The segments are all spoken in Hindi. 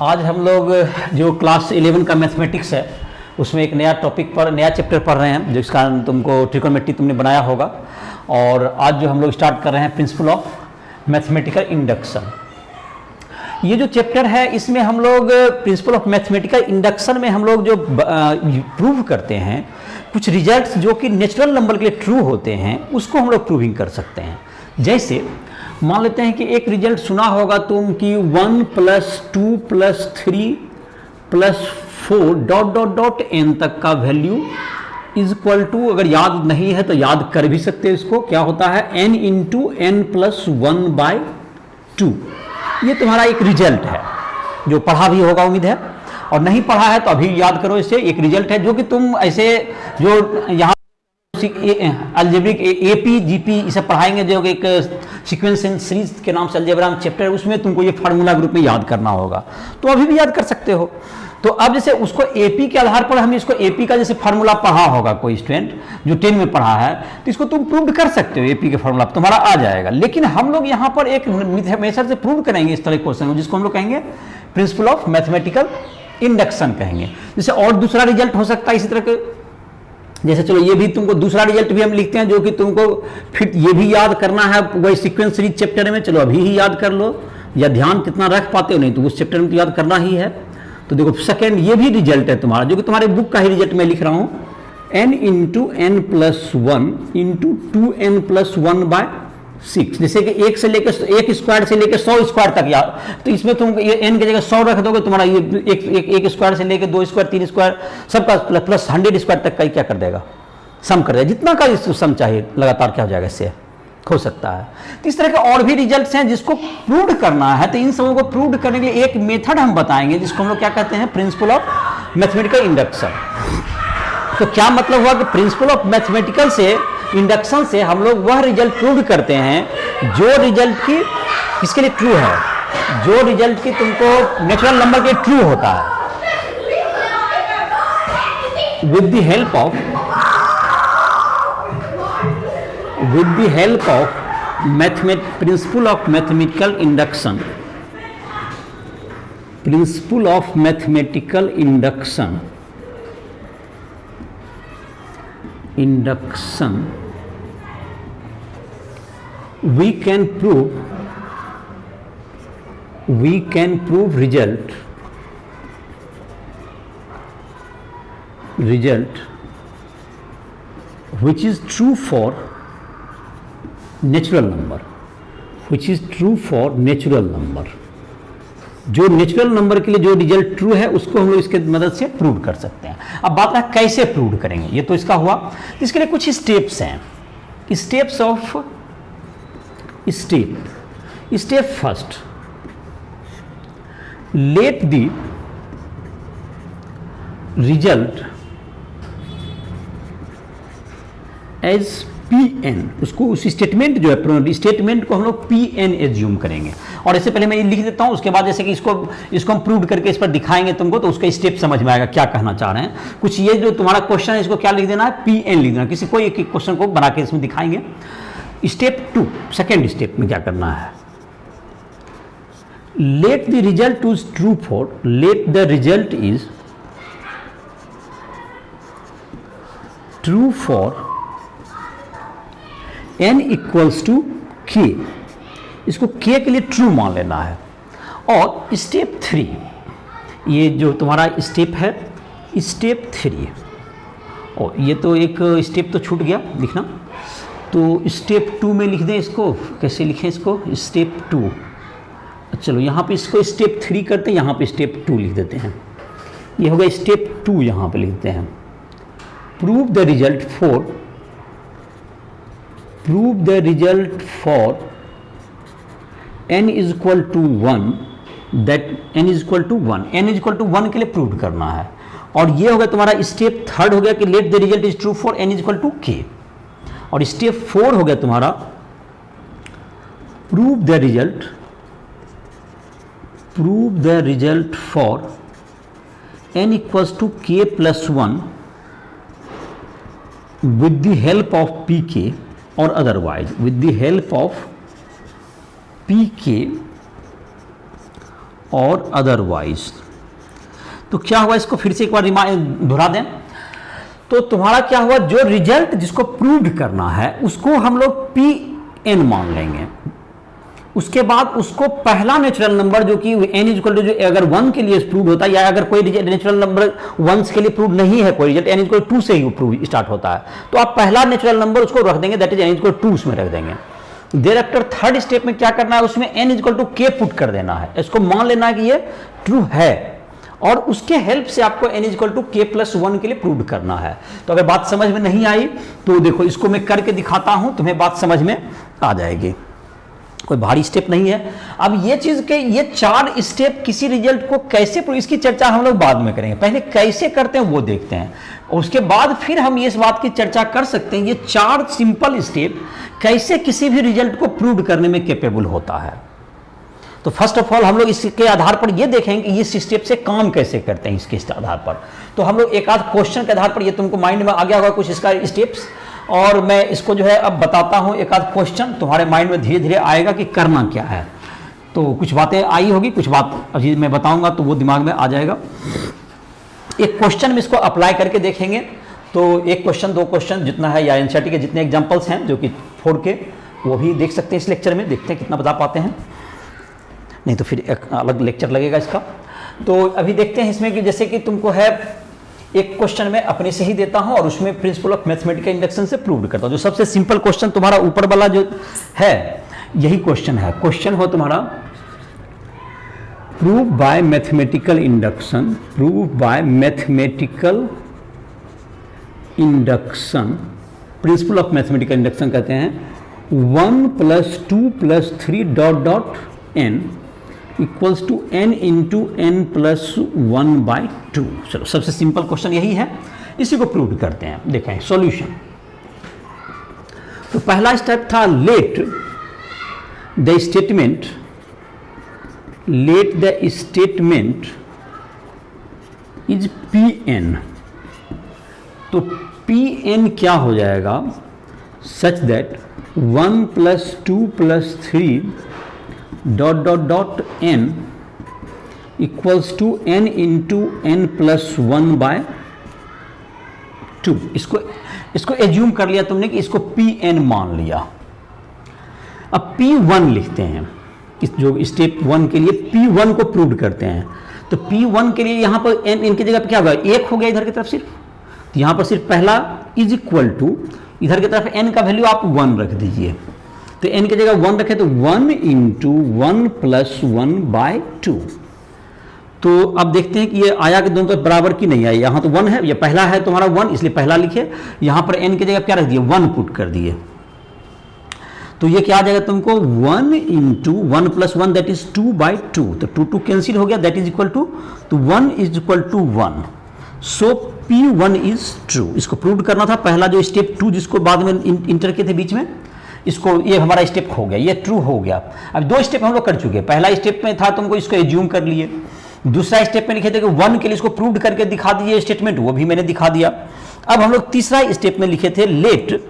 आज हम लोग जो क्लास 11 का मैथमेटिक्स है उसमें एक नया टॉपिक पर नया चैप्टर पढ़ रहे हैं, जिसका तुमको ट्रिकोनोमेट्री तुमने बनाया होगा। और आज जो हम लोग स्टार्ट कर रहे हैं प्रिंसिपल ऑफ मैथमेटिकल इंडक्शन। ये जो चैप्टर है इसमें हम लोग प्रिंसिपल ऑफ मैथमेटिकल इंडक्शन में हम लोग जो प्रूव करते हैं कुछ रिजल्ट्स जो कि नेचुरल नंबर के लिए ट्रू होते हैं, उसको हम लोग प्रूविंग कर सकते हैं। जैसे मान लेते हैं कि एक रिजल्ट सुना होगा तुम कि 1 + 2 + 3 + 4 डॉट डॉट डॉट n तक का वैल्यू इज इक्वल टू, अगर याद नहीं है तो याद कर भी सकते हैं इसको, क्या होता है n × n + 1/2। ये तुम्हारा एक रिजल्ट है जो पढ़ा भी होगा उम्मीद है, और नहीं पढ़ा है तो अभी याद करो। इससे एक रिजल्ट है जो कि तुम ऐसे जो यहाँ अलजेब्रिक एपी जीपी ये सब पढ़ाएंगे, जो एक सीक्वेंस एंड सीरीज के नाम से अलजेब्रा चैप्टर है, उसमें तुमको ये फार्मूला ग्रुप में याद करना होगा, तो अभी भी याद कर सकते हो। तो अब जैसे उसको एपी के आधार पर हम इसको एपी का जैसे फार्मूला पढ़ा होगा कोई स्टूडेंट जो 10 में पढ़ा है, तो इसको तुम प्रूव कर सकते हो, एपी के फार्मूला तुम्हारा आ जाएगा। लेकिन हम लोग यहाँ पर एक मेथड से प्रूव करेंगे इस तरह के क्वेश्चन, जिसको हम लोग कहेंगे प्रिंसिपल ऑफ मैथमेटिकल इंडक्शन कहेंगे। जैसे और दूसरा रिजल्ट हो सकता है इसी तरह के, जैसे चलो ये भी तुमको दूसरा रिजल्ट भी हम लिखते हैं जो कि तुमको फिर ये भी याद करना है वही सीक्वेंस सीरीज चैप्टर में। चलो अभी ही याद कर लो, या ध्यान कितना रख पाते हो नहीं तो उस चैप्टर में तो याद करना ही है। तो देखो सेकंड ये भी रिजल्ट है तुम्हारा, जो कि तुम्हारे बुक का ही रिजल्ट मैं लिख रहा हूं, n × n + 1 × 2n + 1/6। जैसे कि एक से लेकर एक स्क्वायर से लेकर 100 स्क्वायर तक याद, तो इसमें तुम ये n की जगह 100 रख दोगे, तुम्हारा ये एक स्क्वायर से लेकर 2 स्क्वायर 3 स्क्वायर सबका प्लस 100 स्क्वायर तक का क्या कर देगा, सम कर देगा। जितना का सम चाहिए लगातार क्या हो जाएगा, इससे हो सकता है। तो इस तरह के और भी रिजल्ट्स हैं जिसको प्रूव करना है। तो इन सबों को प्रूव करने के लिए एक मेथड हम बताएंगे जिसको हम लोग क्या कहते हैं, प्रिंसिपल ऑफ मैथमेटिकल इंडक्शन। तो क्या मतलब हुआ कि प्रिंसिपल ऑफ मैथमेटिकल से इंडक्शन से हम लोग वह रिजल्ट प्रूव करते हैं जो रिजल्ट की किसके लिए ट्रू है, जो रिजल्ट की तुमको नेचुरल नंबर के ट्रू होता है, with the help of principal of mathematical induction. Principle of mathematical induction we can prove result which is true for natural number, जो नेचुरल नंबर के लिए जो रिजल्ट ट्रू है उसको हम लोग इसके मदद से प्रूव कर सकते हैं। अब बात है कैसे प्रूव करेंगे, ये तो इसका हुआ। तो इसके लिए कुछ स्टेप्स हैं, step first, let the result as Pn, उसको उस स्टेटमेंट जो है स्टेटमेंट को हम लोग Pn एज्यूम करेंगे। और इससे पहले मैं ये लिख देता हूं, उसके बाद जैसे कि इसको हम प्रूव करके इस पर दिखाएंगे तुमको, तो उसका स्टेप समझ में आएगा क्या कहना चाह रहे हैं। कुछ ये जो तुम्हारा क्वेश्चन है इसको क्या लिख देना है, Pn लिख देना। किसी कोई एक क्वेश्चन को बना के इसमें दिखाएंगे। स्टेप 2, सेकेंड स्टेप में क्या करना है, late the result is true for, late the result is true for n = k। इसको k के लिए ट्रू मान लेना है। और स्टेप 3, ये जो तुम्हारा स्टेप है स्टेप 3, और ये तो एक स्टेप तो छूट गया लिखना, तो स्टेप 2 में लिख दें। इसको कैसे लिखें, इसको स्टेप 2, चलो यहाँ पे इसको स्टेप 3 करते हैं, यहाँ पे स्टेप 2 लिख देते हैं। ये होगा स्टेप 2, यहाँ पे लिखते हैं prove the result for n = 1, that n = 1, n = 1 के लिए प्रूव करना है। और ये होगा तुम्हारा स्टेप 3 हो गया कि late the result is true for n = k। और स्टेप 4 हो गया तुम्हारा prove the result for n = k + 1 with the help of pk, or otherwise with the help of pk और अदरवाइज। तो क्या हुआ, इसको फिर से एक बार दोहरा दें तो तुम्हारा क्या हुआ, जो रिजल्ट जिसको प्रूव करना है उसको हम लोग Pn मान लेंगे। उसके बाद उसको पहला नेचुरल नंबर जो कि n इक्वल टू, जो अगर 1 के लिए प्रूव होता है या अगर कोई नेचुरल नंबर 1 के लिए प्रूव नहीं है कोई रिजल्ट, n इक्वल 2 से ही प्रूव स्टार्ट होता है, तो आप पहला नेचुरल नंबर उसको रख देंगे, दैट इज n इक्वल 2 उसमें रख देंगे। देयर आफ्टर थर्ड स्टेप में क्या करना है, उसमें n equal to k put कर देना है, इसको मान लेना है कि ये ट्रू है और उसके हेल्प से आपको n equal to k plus 1 के लिए प्रूव करना है। तो अगर बात समझ में नहीं आई तो देखो इसको मैं करके दिखाता हूं, तुम्हें बात समझ में आ जाएगी, कोई भारी स्टेप नहीं है। अब ये चीज के ये 4 स्टेप किसी रिजल्ट को कैसे, इसकी चर्चा हम लोग बाद में करेंगे, पहले कैसे करते हैं वो देखते हैं, उसके बाद फिर हम इस बात की चर्चा कर सकते हैं ये 4 सिंपल स्टेप कैसे किसी भी रिजल्ट को प्रूव करने में कैपेबल होता है। तो फर्स्ट ऑफ ऑल हम लोग इसके आधार पर ये देखेंगे कि ये स्टेप से काम कैसे करते हैं, इसके आधार पर। तो हम लोग एक आध क्वेश्चन के आधार पर, ये तुमको माइंड में आ गया होगा कुछ इसका स्टेप्स, और मैं इसको जो है अब बताता हूं, एक आध क्वेश्चन तुम्हारे माइंड में धीरे धीरे आएगा कि करना क्या है। तो कुछ बातें आई होगी, कुछ बात अभी मैं बताऊंगा तो वो दिमाग में आ जाएगा। एक क्वेश्चन में इसको अप्लाई करके देखेंगे, तो एक क्वेश्चन 2 क्वेश्चन जितना है या एनसीईआरटी के जितने एग्जाम्पल्स हैं जो कि फोड़ के वो भी देख सकते हैं इस लेक्चर में, देखते हैं कितना बता पाते हैं, नहीं तो फिर एक अलग लेक्चर लगेगा इसका। तो अभी देखते हैं इसमें कि जैसे कि तुमको है एक क्वेश्चन मैं अपने से ही देता हूं और उसमें प्रिंसिपल ऑफ मैथमेटिकल इंडक्शन से प्रूव करता हूं। जो सबसे सिंपल क्वेश्चन तुम्हारा ऊपर वाला जो है यही क्वेश्चन है, क्वेश्चन हो तुम्हारा prove by mathematical induction, prove by mathematical induction, principle of mathematical induction कहते हैं 1 + 2 + 3 dot dot n equals to n into n plus 1/2। चलो सबसे सिंपल क्वेश्चन यही है, इसी को प्रूव करते हैं, देखें सॉल्यूशन। तो पहला स्टेप था let the statement is Pn। तो Pn क्या हो जाएगा, such that 1 + 2 + 3 dot dot dot n equals to n into n plus 1/2। इसको एज्यूम कर लिया तुमने कि इसको Pn मान लिया। अब P1 लिखते हैं, इस जो स्टेप 1 के लिए P1 को प्रूव करते हैं। तो P1 के लिए यहां पर n इनकी जगह पर क्या होगा, 1 हो गया इधर की तरफ सिर्फ, तो यहां पर सिर्फ पहला इज इक्वल टू, इधर की तरफ n का वैल्यू आप 1 रख दीजिए, तो n की जगह 1 रखे तो 1 इंटू 1 प्लस 1/2। तो अब देखते हैं कि ये आया कि दोनों तो बराबर की नहीं आई, यहाँ तो 1 है, ये पहला है तुम्हारा 1 इसलिए पहला लिखे, यहाँ पर n की जगह क्या रख दिए 1 पुट कर दिए, तो ये क्या आ जाएगा तुमको 1 इंटू 1 प्लस 1 दैट इज 2/2। तो 2 कैंसिल हो गया, दैट इज इक्वल टू, तो 1 is equal to 1। So P1 is true. इसको प्रूव करना था, पहला जो स्टेप 2 जिसको बाद में इंटर के थे बीच में, इसको ये हमारा स्टेप हो गया, ये ट्रू हो गया। अब 2 स्टेप हम लोग कर चुके हैं, पहला स्टेप में था तुमको इसको एज्यूम कर लिए, दूसरा स्टेप में लिखे थे कि 1 के लिए इसको प्रूव करके दिखा दीजिए स्टेटमेंट, वो भी मैंने दिखा दिया। अब हम लोग तीसरा स्टेप में लिखे थे लेट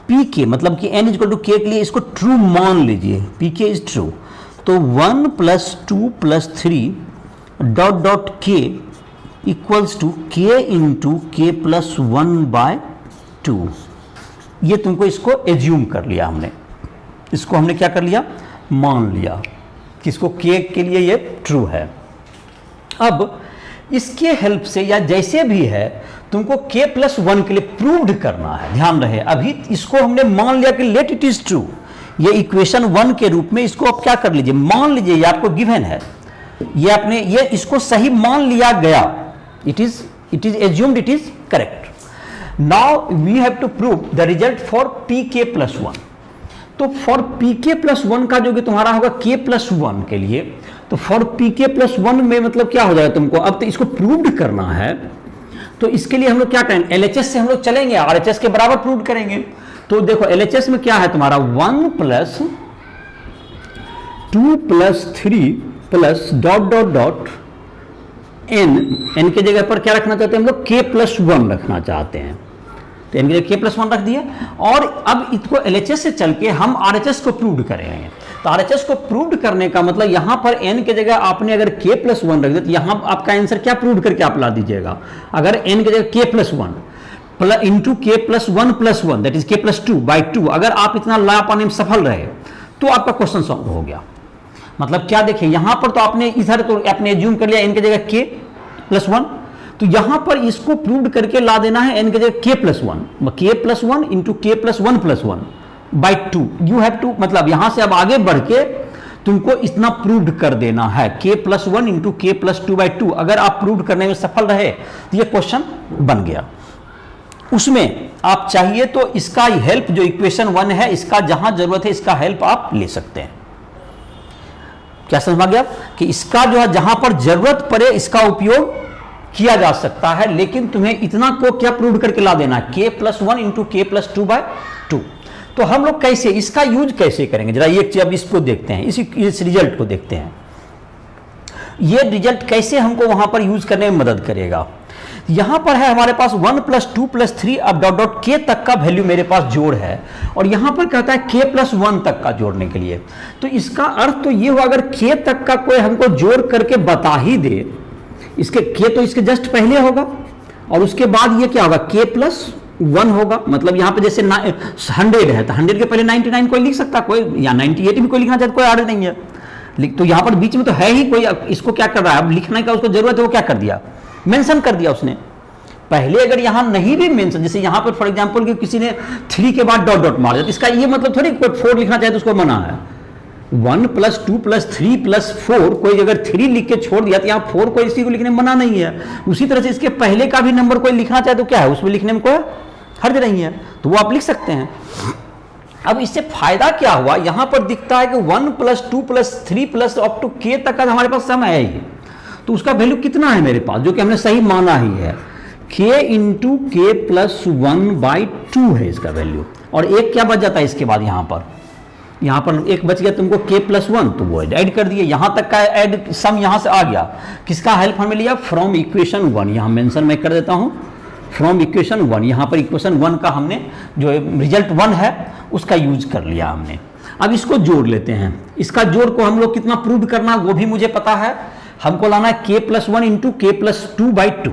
Pk, मतलब कि n इक्वल टू k के लिए इसको ट्रू मान लीजिए, Pk इज ट्रू। तो 1 + 2 + 3 dot dot k equals to k into k plus 1/2। ये तुमको इसको एज्यूम कर लिया हमने, इसको हमने क्या कर लिया, मान लिया कि इसको k के लिए ये ट्रू है। अब इसके हेल्प से या जैसे भी है तुमको k + 1 के लिए प्रूव्ड करना है। ध्यान रहे अभी इसको हमने मान लिया कि लेट इट इज ट्रू, ये इक्वेशन 1 के रूप में इसको आप क्या कर लीजिए, मान लीजिए, ये आपको गिवन है, ये आपने ये इसको सही मान लिया गया, it is assumed, it is correct. Now we have to prove the result for Pk + 1। तो फॉर Pk + 1 का जो कि तुम्हारा होगा k + 1 के लिए, तो फॉर Pk + 1 में मतलब क्या हो जाएगा तुमको, अब तो इसको प्रूव्ड करना है, तो इसके लिए हम लोग क्या करेंगे, LHS से हम लोग चलेंगे, RHS के बराबर प्रूव करेंगे। तो देखो LHS में क्या है तुम्हारा 1 + 2 + 3 plus dot dot dot n के जगह पर क्या रखना चाहते हैं हम लोग, k + 1 रखना चाहते हैं, तो n के जगह k + 1 रख दिया। और अब इसको LHS से चल के हम RHS को प्रूव करेंगे। तो आरएचएस को प्रूव करने का मतलब यहां पर n की जगह आपने अगर k प्लस वन रख दिया तो यहां आपका आंसर क्या प्रूव करके आप ला दीजिएगा, अगर n की जगह k प्लस वन इंटू के प्लस वन दैट इज के प्लस टू बाई टू, अगर आप इतना ला पाने में सफल रहे तो आपका क्वेश्चन सॉल्व हो गया। मतलब क्या देखिए यहां पर तो आपने इधर तो आपने एज्यूम कर लिया n की जगह k प्लस वन, तो यहां पर इसको प्रूव करके ला देना है n की जगह k प्लस वन इंटू के plus one by two. You have to मतलब यहां से अब आगे बढ़ के तुमको इतना प्रूव कर देना है k प्लस वन इंटू के प्लस टू बाई टू। अगर आप प्रूव करने में सफल रहे तो ये क्वेश्चन बन गया। उसमें आप चाहिए तो इसका हेल्प जो इक्वेशन 1 है इसका जहां जरूरत है इसका हेल्प आप ले सकते हैं। क्या समझ में आ गया कि इसका जो है जहां पर जरूरत पड़े इसका उपयोग किया जा सकता है, लेकिन तुम्हें इतना को क्या प्रूव करके ला देना है k प्लस वन इंटू के प्लस टू बाई टू। तो हम लोग कैसे इसका यूज कैसे करेंगे जरा एक चीज अब इसको देखते हैं, इस रिजल्ट को देखते हैं। ये रिजल्ट कैसे हमको वहां पर यूज करने में मदद करेगा। यहां पर है हमारे पास 1 प्लस टू प्लस थ्री, अब डॉट डॉट के तक का वैल्यू मेरे पास जोड़ है और यहां पर कहता है के प्लस वन तक का जोड़ने के लिए। तो इसका अर्थ तो ये हुआ अगर के तक का कोई हमको जोड़ करके बता ही दे, इसके के तो इसके जस्ट पहले होगा और उसके बाद ये क्या होगा के प्लस वन होगा। मतलब यहां पे जैसे 100 है तो 100 के पहले 99 कोई लिख सकता कोई, या 98 भी कोई लिखना चाहता कोई आर्डर नहीं है। तो यहां पर बीच में तो है ही कोई, इसको क्या कर रहा है अब लिखने का उसको जरूरत है, वो क्या कर दिया मेंशन कर दिया उसने। पहले अगर यहां नहीं भी मेंशन, जैसे यहां पर फॉर एग्जांपल कि किसी ने 3 के बाद डॉट डॉट मार दिया, इसका ये मतलब थोड़ी कोई 4 लिखना चाहे तो उसको मना है। 1 plus two plus three plus 4 कोई अगर 3 लिख के छोड़ दिया तो यहां 4 कोई इसी को लिखने में मना नहीं है। उसी तरह से इसके पहले का भी नंबर कोई लिखना चाहे तो क्या है उसमें लिखने में कोई हर्ज नहीं है, तो वो आप लिख सकते हैं। अब इससे फायदा क्या हुआ, यहां पर दिखता है कि 1 plus two plus three plus up to k तक का हमारे पास समय है ही, तो उसका वैल्यू कितना है मेरे पास जो कि हमने सही माना ही है, k इंटू के प्लस वन बाई टू है इसका वैल्यू। और एक क्या बच जाता है इसके बाद यहां पर एक बच गया तुमको k प्लस वन, तो वो ऐड कर दिए। यहां तक का ऐड सम यहां से आ गया, किसका हेल्प हमें लिया फ्रॉम इक्वेशन 1, यहां मेंशन मैं कर देता हूं फ्रॉम इक्वेशन 1। यहां पर इक्वेशन 1 का हमने जो रिजल्ट 1 है उसका यूज कर लिया हमने। अब इसको जोड़ लेते हैं, इसका जोड़ को हम लोग कितना प्रूव करना वो भी मुझे पता है, हमको लाना है k प्लस वन इंटू के प्लस टू बाई टू।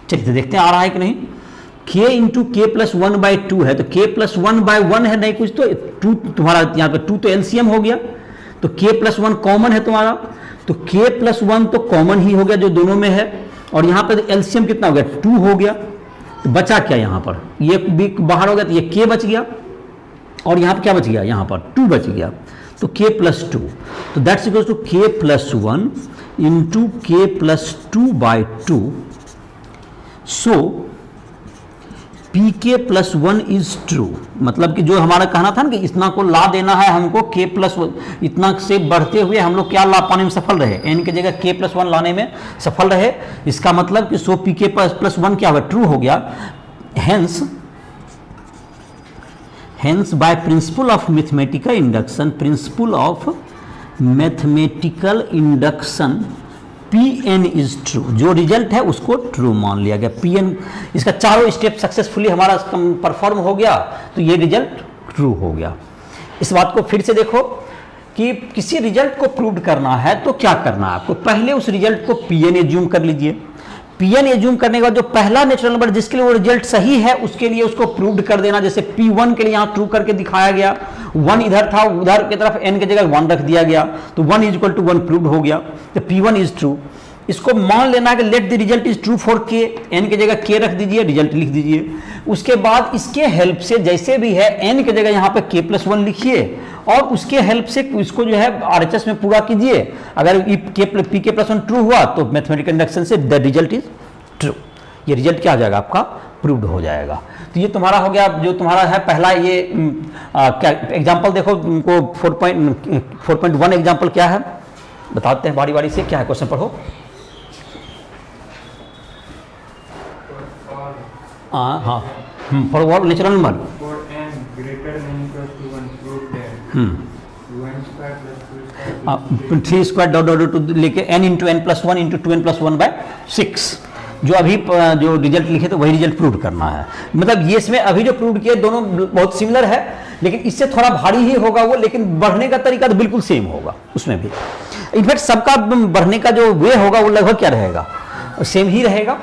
चलिए देखते हैं आ रहा है कि नहीं। k इंटू के प्लस वन बाई टू है तो k plus one by one है नहीं कुछ, तो 2 तुम्हारा यहाँ पे 2 तो एलसीएम हो गया, तो k प्लस वन कॉमन है तुम्हारा, तो k प्लस वन तो कॉमन ही हो गया जो दोनों में है। और यहाँ पे एलसीएम कितना हो गया 2 हो गया, तो बचा क्या यहाँ पर, ये भी बाहर हो गया तो ये k बच गया और यहाँ पर क्या बच गया, यहाँ पर 2 बच गया, तो k प्लस टू, तो that's equal to k plus one into के plus two by two. So P के प्लस वन इज ट्रू, मतलब कि जो हमारा कहना था ना कि इतना को ला देना है हमको k प्लस वन, इतना से बढ़ते हुए हम लोग क्या ला पाने में सफल रहे, n की जगह k प्लस वन लाने में सफल रहे। इसका मतलब कि सो पी के प्लस वन क्या हुआ ट्रू हो गया। Hence by principle of mathematical induction, principle of mathematical induction Pn is true, जो रिजल्ट है उसको ट्रू मान लिया गया। Pn इसका चारों स्टेप सक्सेसफुली हमारा परफॉर्म हो गया तो ये रिजल्ट ट्रू हो गया। इस बात को फिर से देखो कि किसी रिजल्ट को प्रूव करना है तो क्या करना है आपको, पहले उस रिजल्ट को Pn एज्यूम कर लीजिए। Pn एज्यूम करने के बाद जो पहला नेचुरल नंबर जिसके लिए वो रिजल्ट सही है उसके लिए उसको प्रूव कर देना। जैसे P1 के लिए यहाँ ट्रू करके दिखाया गया, 1 इधर था उधर की तरफ n की जगह 1 रख दिया गया तो 1 इज इक्वल टू 1 प्रूव हो गया, तो P1 इज ट्रू। इसको मान लेना कि late the result is true for k, n की जगह k रख दीजिए, रिजल्ट लिख दीजिए। उसके बाद इसके हेल्प से जैसे भी है n की जगह यहाँ पे k प्लस वन लिखिए और उसके हेल्प से इसको जो है RHS में पूरा कीजिए। अगर पी के प्लस वन ट्रू हुआ तो मैथमेटिकल इंडक्शन से द रिजल्ट इज ट्रू, ये रिजल्ट क्या आ जाएगा आपका प्रूव्ड हो जाएगा। तो ये तुम्हारा हो गया जो तुम्हारा है पहला ये क्या एग्जाम्पल देखो उनको 4.1 एग्जाम्पल क्या है बताते हैं बारी बारी से, क्या है क्वेश्चन पढ़ो। हाँ for what natural number three square dot dot to लेके n into n plus one into 2n plus one by 6, जो अभी जो रिजल्ट लिखे थे वही रिजल्ट प्रूव करना है। मतलब ये इसमें अभी जो प्रूव किए दोनों बहुत सिमिलर है, लेकिन इससे थोड़ा भारी ही होगा वो, लेकिन बढ़ने का तरीका तो बिल्कुल सेम होगा उसमें भी। इनफैक्ट सबका बढ़ने का जो वे होगा वो लगभग क्या रहेगा, सेम ही रहेगा।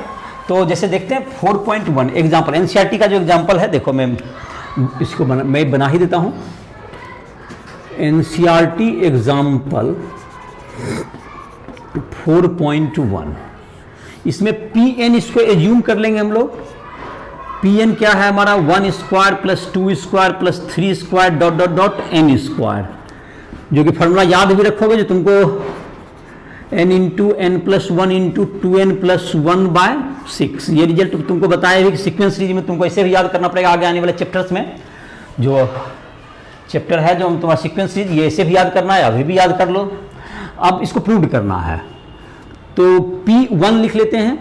तो जैसे देखते हैं 4.1 एग्जाम्पल, एनसीईआरटी का जो एग्जाम्पल है, देखो मैं इसको मैं बना ही देता हूँ। एनसीईआरटी एग्जाम्पल 4.1, इसमें पी एन इसको एज्यूम कर लेंगे हम लोग। पी एन क्या है हमारा, 1 square plus 2 square plus 3 square dot dot dot n square, जो कि फॉर्मूला याद भी रखोगे जो तुमको n into n plus 1 into 2n plus 1 by 6। ये रिजल्ट तुमको बताया भी कि सीक्वेंस सीरीज में तुमको ऐसे भी याद करना पड़ेगा आगे आने वाले चैप्टर्स में। जो चैप्टर है जो तुम्हारा सीक्वेंस सीरीज, ये ऐसे भी याद करना है, अभी भी याद कर लो। अब इसको प्रूव करना है तो P1 लिख लेते हैं।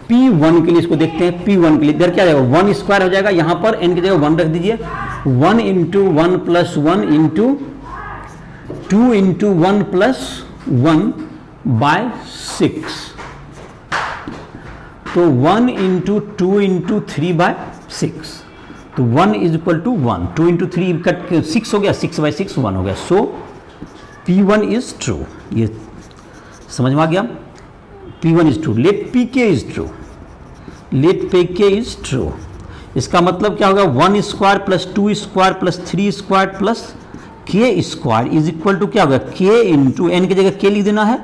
P1 के लिए इसको देखते हैं। P1 के लिए इधर क्या जाएगा, 1 स्क्वायर हो जाएगा, यहाँ पर n की जगह 1 रख दीजिए। 1 into 1 plus 1 into 2 into 1 plus 1 by 6, तो 1 इंटू 2 इंटू 3 बाय 6, तो 1 is equal to 1, 2 into 3 cut 6 हो गया, 6 बाय 6 1 हो गया। So P1 is true. ये समझ में आ गया, P1 is true. Let Pk is true, let Pk is true. इसका मतलब क्या होगा, 1 square plus 2 square plus 3 square plus k square is equal to क्या होगा, k इंटू एन की जगह k लिख देना है,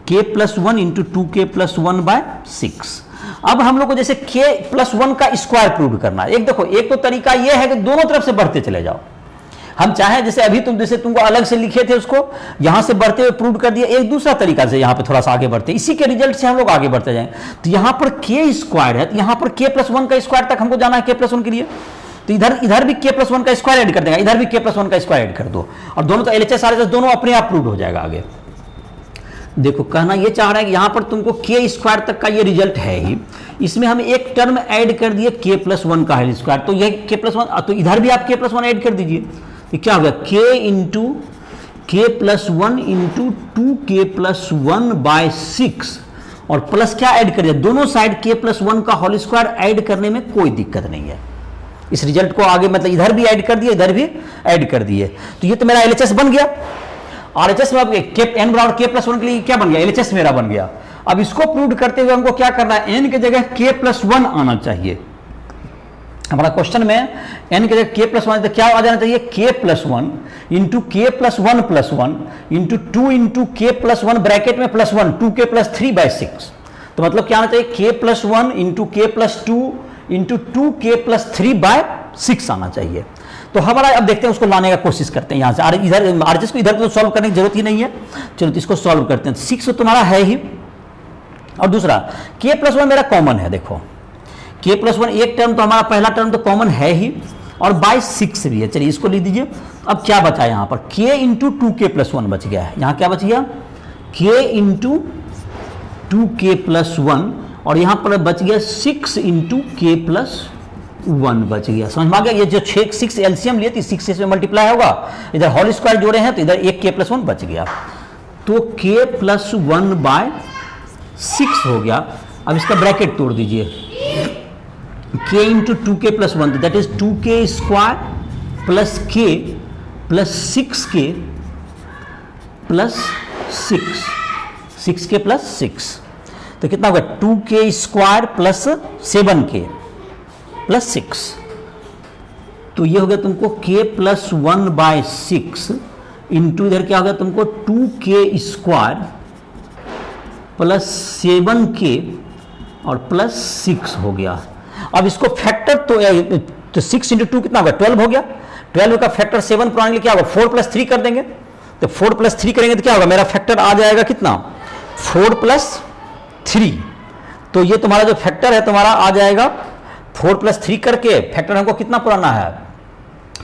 k plus 1 into 2k plus 1 by 6। अब हम लोग को जैसे k प्लस 1 का स्क्वायर प्रूव करना है। एक देखो, एक तो तरीका यह है कि दोनों तरफ से बढ़ते चले जाओ। हम चाहे जैसे अभी जैसे तुमको अलग से लिखे थे उसको यहां से बढ़ते हुए प्रूव कर दिया, एक दूसरा तरीका से यहाँ पे थोड़ा सा आगे बढ़ते, इसी के रिजल्ट से हम लोग आगे बढ़ते जाएं। तो यहाँ पर k स्क्वायर है, तो यहाँ पर k प्लस 1 का स्क्वायर तक हमको जाना है, k प्लस 1 के लिए। तो इधर भी k प्लस 1 का स्क्वायर ऐड कर देगा, इधर भी k प्लस 1 का स्क्वायर ऐड कर दो, और दोनों तो LHS RHS दोनों अपने आप प्रूव हो जाएगा आगे। देखो कहना ये चाह रहा है कि यहाँ पर तुमको k स्क्वायर तक का ये रिजल्ट है ही, इसमें हम एक टर्म ऐड कर दिए k प्लस 1 का होल स्क्वायर, तो ये k प्लस 1, तो इधर भी आप k प्लस 1 ऐड कर दीजिए। तो क्या होगा, k into k plus 1 into 2k plus 1 by 6, और प्लस क्या ऐड करिए, दोनों साइड k प्लस 1 का होल स्क्वायर ऐड करने में कोई दिक्कत नहीं है। इस रिजल्ट को आगे मतलब इधर भी ऐड कर दिए, इधर भी ऐड कर दिए, तो ये तो मेरा LHS बन गया। RHS में अब n बराबर k प्लस 1 के लिए क्या बन गया, LHS मेरा बन गया। अब इसको प्रूव करते हुए हमको क्या करना है, n की जगह k प्लस 1 आना चाहिए। हमारा क्वेश्चन में n की जगह k प्लस 1 तो क्या आ जाना चाहिए, k plus 1 into k plus 1 plus 1 into 2 into k plus 1 bracket में प्लस 1 2k प्लस 3 बाय 6। तो मतलब क्या आना चाहिए, k plus 1 into k plus 2 into 2k plus 3 by 6 आना चाहिए। तो हमारा अब देखते हैं उसको लाने का कोशिश करते हैं यहाँ से। इधर RHS को इधर तो सॉल्व करने की जरूरत ही नहीं है, चलो तो इसको सॉल्व करते हैं। 6 तो तुम्हारा है ही, और दूसरा k प्लस 1 मेरा कॉमन है। देखो k प्लस 1 एक टर्म तो हमारा पहला टर्म तो कॉमन है ही, और बाय 6 भी है। चलिए इसको लिख दीजिए। अब क्या बचा यहाँ पर, k इंटू 2k प्लस 1 बच गया है। यहाँ क्या बच गया, k इंटू 2k प्लस 1, और यहाँ पर बच गया 6 इंटू k प्लस 1 बच गया। समझ में आ गया, ये जो 6 एलसीएम लिए थी 6 से मल्टीप्लाई होगा, इधर होल स्क्वायर जोड़े हैं तो इधर एक k प्लस 1 बच गया, तो k प्लस 1 बाय 6 हो गया। अब इसका ब्रैकेट तोड़ दीजिए, k into 2k plus 1, that is 2k square plus k plus 6k plus 6k plus 6, तो कितना होगा 2k square plus 7k plus 6, तो ये हो गया तुमको k प्लस 1 बाय 6 इंटू इधर क्या होगा तुमको 2k स्क्वायर प्लस 7k और प्लस 6 हो गया। अब इसको फैक्टर तो 6 इंटू 2 कितना होगा 12 हो गया। 12 का फैक्टर 7 पुराने लिए क्या होगा 4 प्लस 3 कर देंगे, तो 4 प्लस 3 करेंगे तो क्या होगा, मेरा फैक्टर आ जाएगा कितना 4 प्लस 3। तो ये तुम्हारा जो फैक्टर है तुम्हारा आ जाएगा 4 प्लस 3 करके फैक्टर हमको कितना पुराना है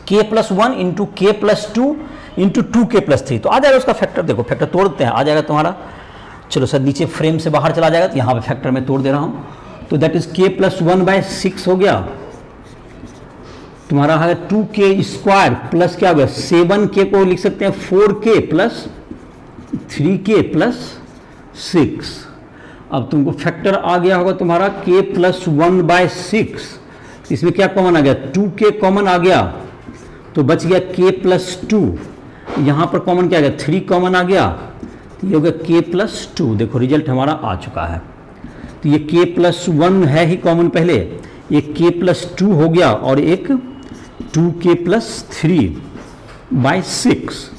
k plus 1 into k plus 2 into 2k plus 3, तो आ जाएगा उसका फैक्टर। देखो फैक्टर तोड़ते हैं, आ जाएगा तुम्हारा, चलो सर नीचे फ्रेम से बाहर चला जाएगा, तो यहाँ पे फैक्टर में तोड़ दे रहा हूँ, तो that is k plus 1 by 6 हो गया तुम्हारा है 2k स्क्वायर प्लस क्या हो गया 7k को लिख सकते हैं 4k प्लस 3k प्लस 6, अब तुमको फैक्टर आ गया होगा तुम्हारा k+1/6, इसमें क्या कॉमन आ गया, 2k कॉमन आ गया, तो बच गया k+2, यहाँ पर कॉमन क्या आ गया, 3 कॉमन आ गया, तो ये हो गया k+2। देखो रिजल्ट हमारा आ चुका है। तो ये k+1 है ही कॉमन पहले, ये k+2 हो गया और एक 2k+3/6।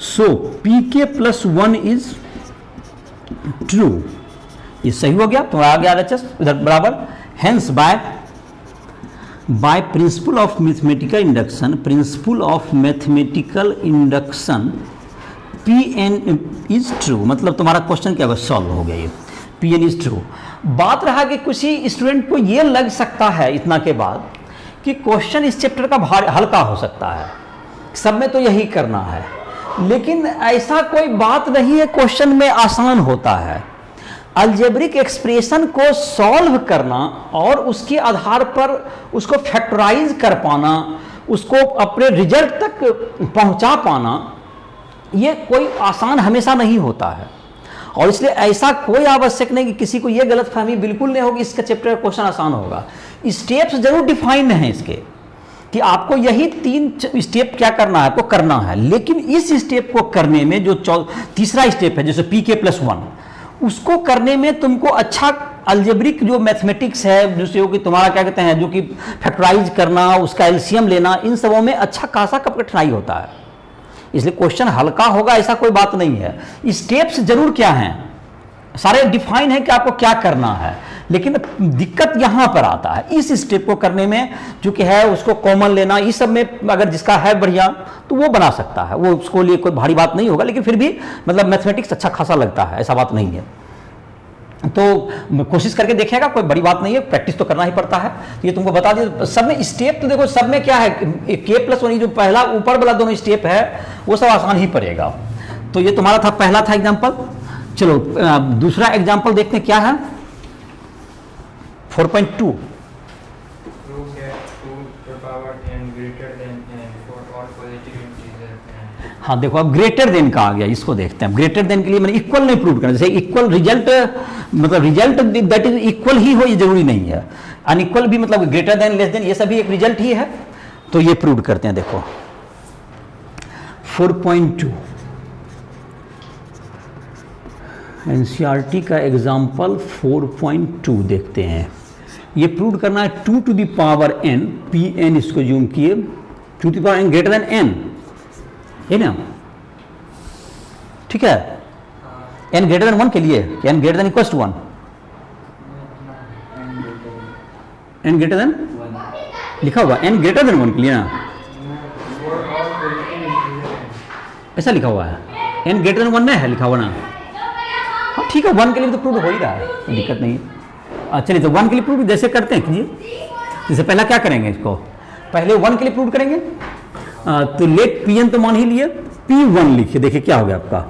So pk+1 is true, ये सही हो गया, तो आ गया RHS इधर बराबर। Hence by principle of mathematical induction, principle of mathematical induction Pn is true, मतलब तुम्हारा क्वेश्चन क्या होगा, सॉल्व हो गया ये, Pn इज ट्रू। बात रहा कि कुछ ही स्टूडेंट को ये लग सकता है इतना के बाद कि क्वेश्चन इस चैप्टर का हल्का हो सकता है, सब में तो यही करना है, लेकिन ऐसा कोई बात नहीं है, क्वेश्चन में आसान होता है। अलजेब्रिक एक्सप्रेशन को सॉल्व करना और उसके आधार पर उसको फैक्टराइज कर पाना, उसको अपने रिजल्ट तक पहुंचा पाना, ये कोई आसान हमेशा नहीं होता है। और इसलिए ऐसा कोई आवश्यक नहीं कि किसी को ये गलतफहमी बिल्कुल नहीं होगी इसका चैप्टर का क्वेश्चन आसान होगा। स्टेप्स जरूर डिफाइन हैं इसके कि आपको यही 3 स्टेप क्या करना है, आपको करना है, लेकिन इस स्टेप को करने में जो तीसरा स्टेप है जैसे pk+1, उसको करने में तुमको अच्छा अलजेब्रिक जो मैथमेटिक्स है, जो कि तुम्हारा क्या कहते हैं, जो कि फैक्टराइज करना, उसका एलसीएम लेना, इन सबों में अच्छा खासा कठिनाई होता है। इसलिए क्वेश्चन हल्का होगा ऐसा कोई बात नहीं है। स्टेप्स जरूर क्या हैं, सारे डिफाइन है कि आपको क्या करना है, लेकिन दिक्कत यहां पर आता है इस स्टेप को करने में, जो कि है उसको कॉमन लेना, इस सब में अगर जिसका है बढ़िया तो वो बना सकता है, वो उसको लिए कोई भारी बात नहीं होगा, लेकिन फिर भी मतलब मैथमेटिक्स अच्छा खासा लगता है, ऐसा बात नहीं है। तो कोशिश करके देखिएगा, कोई बड़ी बात नहीं है, प्रैक्टिस तो करना ही पड़ता है। ये तुमको बता दिया सब में स्टेप, तो देखो सब में क्या है, k+1 जो पहला ऊपर वाला दोनों स्टेप है वो सब आसान ही पड़ेगा। तो ये तुम्हारा था, पहला था एग्जाम्पल। चलो दूसरा एग्जाम्पल देखते हैं क्या है, 4.2। हाँ देखो अब ग्रेटर देन का आ गया, इसको देखते हैं। ग्रेटर देन के लिए मैंने इक्वल नहीं प्रूव करना, जैसे इक्वल रिजल्ट मतलब रिजल्ट दैट इज इक्वल ही हो, ये जरूरी नहीं है। अनइक्वल भी मतलब ग्रेटर देन, लेस देन, ये सभी एक रिजल्ट ही है। तो ये प्रूव करते हैं। देखो 4.2 एनसीईआरटी का एग्जाम्पल 4.2 देखते हैं। ये प्रूव करना है 2 to the power n, Pn इसको जूम किए, 2 to the power n greater then n है ना, ठीक है। n ग्रेटर देन 1 के लिए, n greater than equals to 1, n greater than लिखा हुआ, n ग्रेटर देन 1 के लिए ना, ऐसा लिखा हुआ है, n ग्रेटर देन 1 नहीं है लिखा हुआ ना। हाँ ठीक है, 1 के लिए तो प्रूव हो ही रहा है, कोई दिक्कत नहीं है। चलिए तो 1 के लिए प्रूव जैसे करते हैं कीजिए। जैसे पहला क्या करेंगे, इसको पहले 1 के लिए प्रूव करेंगे। तो लेट Pn तो मान ही लिए, P1 लिखिए, देखिए क्या हो गया आपका,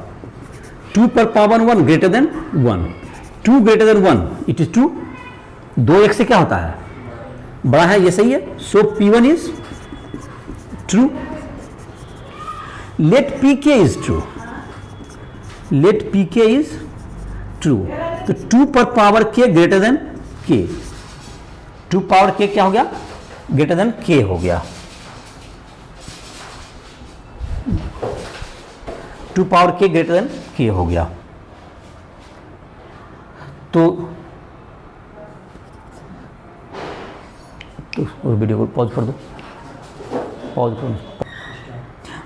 2 पर power 1 greater than 1, 2 greater than 1 it is 2, 2 से क्या होता है, बड़ा है, ये सही है। So P1 is true, let Pk is true, let Pk is true. तो 2 पर power k greater than k, 2 power k क्या हो गया, ग्रेटर देन k हो गया, 2 power k greater than k हो गया। तो वीडियो को पॉज कर दो, पॉज करो।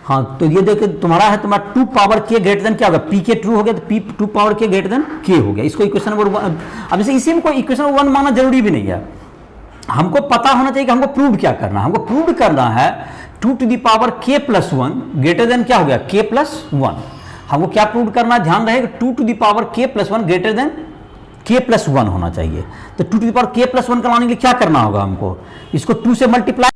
हाँ तो ये देखो तुम्हारा है, तुम्हारा 2 पावर k ग्रेटर देन क्या होगा, pk ट्रू हो गया, तो p 2 power k greater than k हो गया। इसको इक्वेशन नंबर 1, अब जैसे इसी में कोई इक्वेशन नंबर 1 मानना जरूरी भी नहीं है, हमको पता होना चाहिए कि हमको प्रूव क्या करना है। हमको प्रूव करना है 2 to the power k+1 greater than क्या हो गया, k+1। हमको क्या प्रूव करना है, ध्यान रहेगा 2 to the power k+1 greater than k+1 होना चाहिए। तो 2 to the power k+1 का लाने के लिए क्या करना होगा, हमको इसको 2 से मल्टीप्लाई,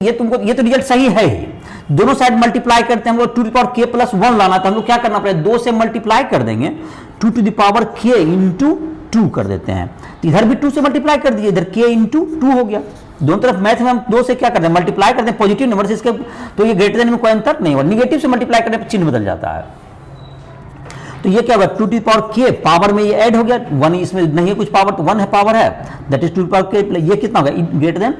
ये तुमको ये तो रिजल्ट सही है ही, दोनों साइड मल्टीप्लाई करते हैं हम लोग, 2 to the power k+1 लाना था, हम लोग क्या करना पड़ेगा, 2 से मल्टीप्लाई कर देंगे, 2 to the power k into 2 कर देते हैं। तो इधर भी 2 से मल्टीप्लाई कर दीजिए, इधर k इंटू 2 हो गया। दोनों तरफ मैथ में हम 2 से क्या करते हैं, मल्टीप्लाई करते हैं पॉजिटिव नंबर से, इसके तो ये ग्रेटर देन में कोई अंतर नहीं होगा, निगेटिव से मल्टीप्लाई करने पर चिन्ह बदल जाता है। तो ये क्या होगा, टू टू पावर के, पावर में ये ऐड हो गया, 1 इसमें नहीं है कुछ पावर, तो 1 है पावर है, दैट इज टू पावर के, ये कितना होगा, greater than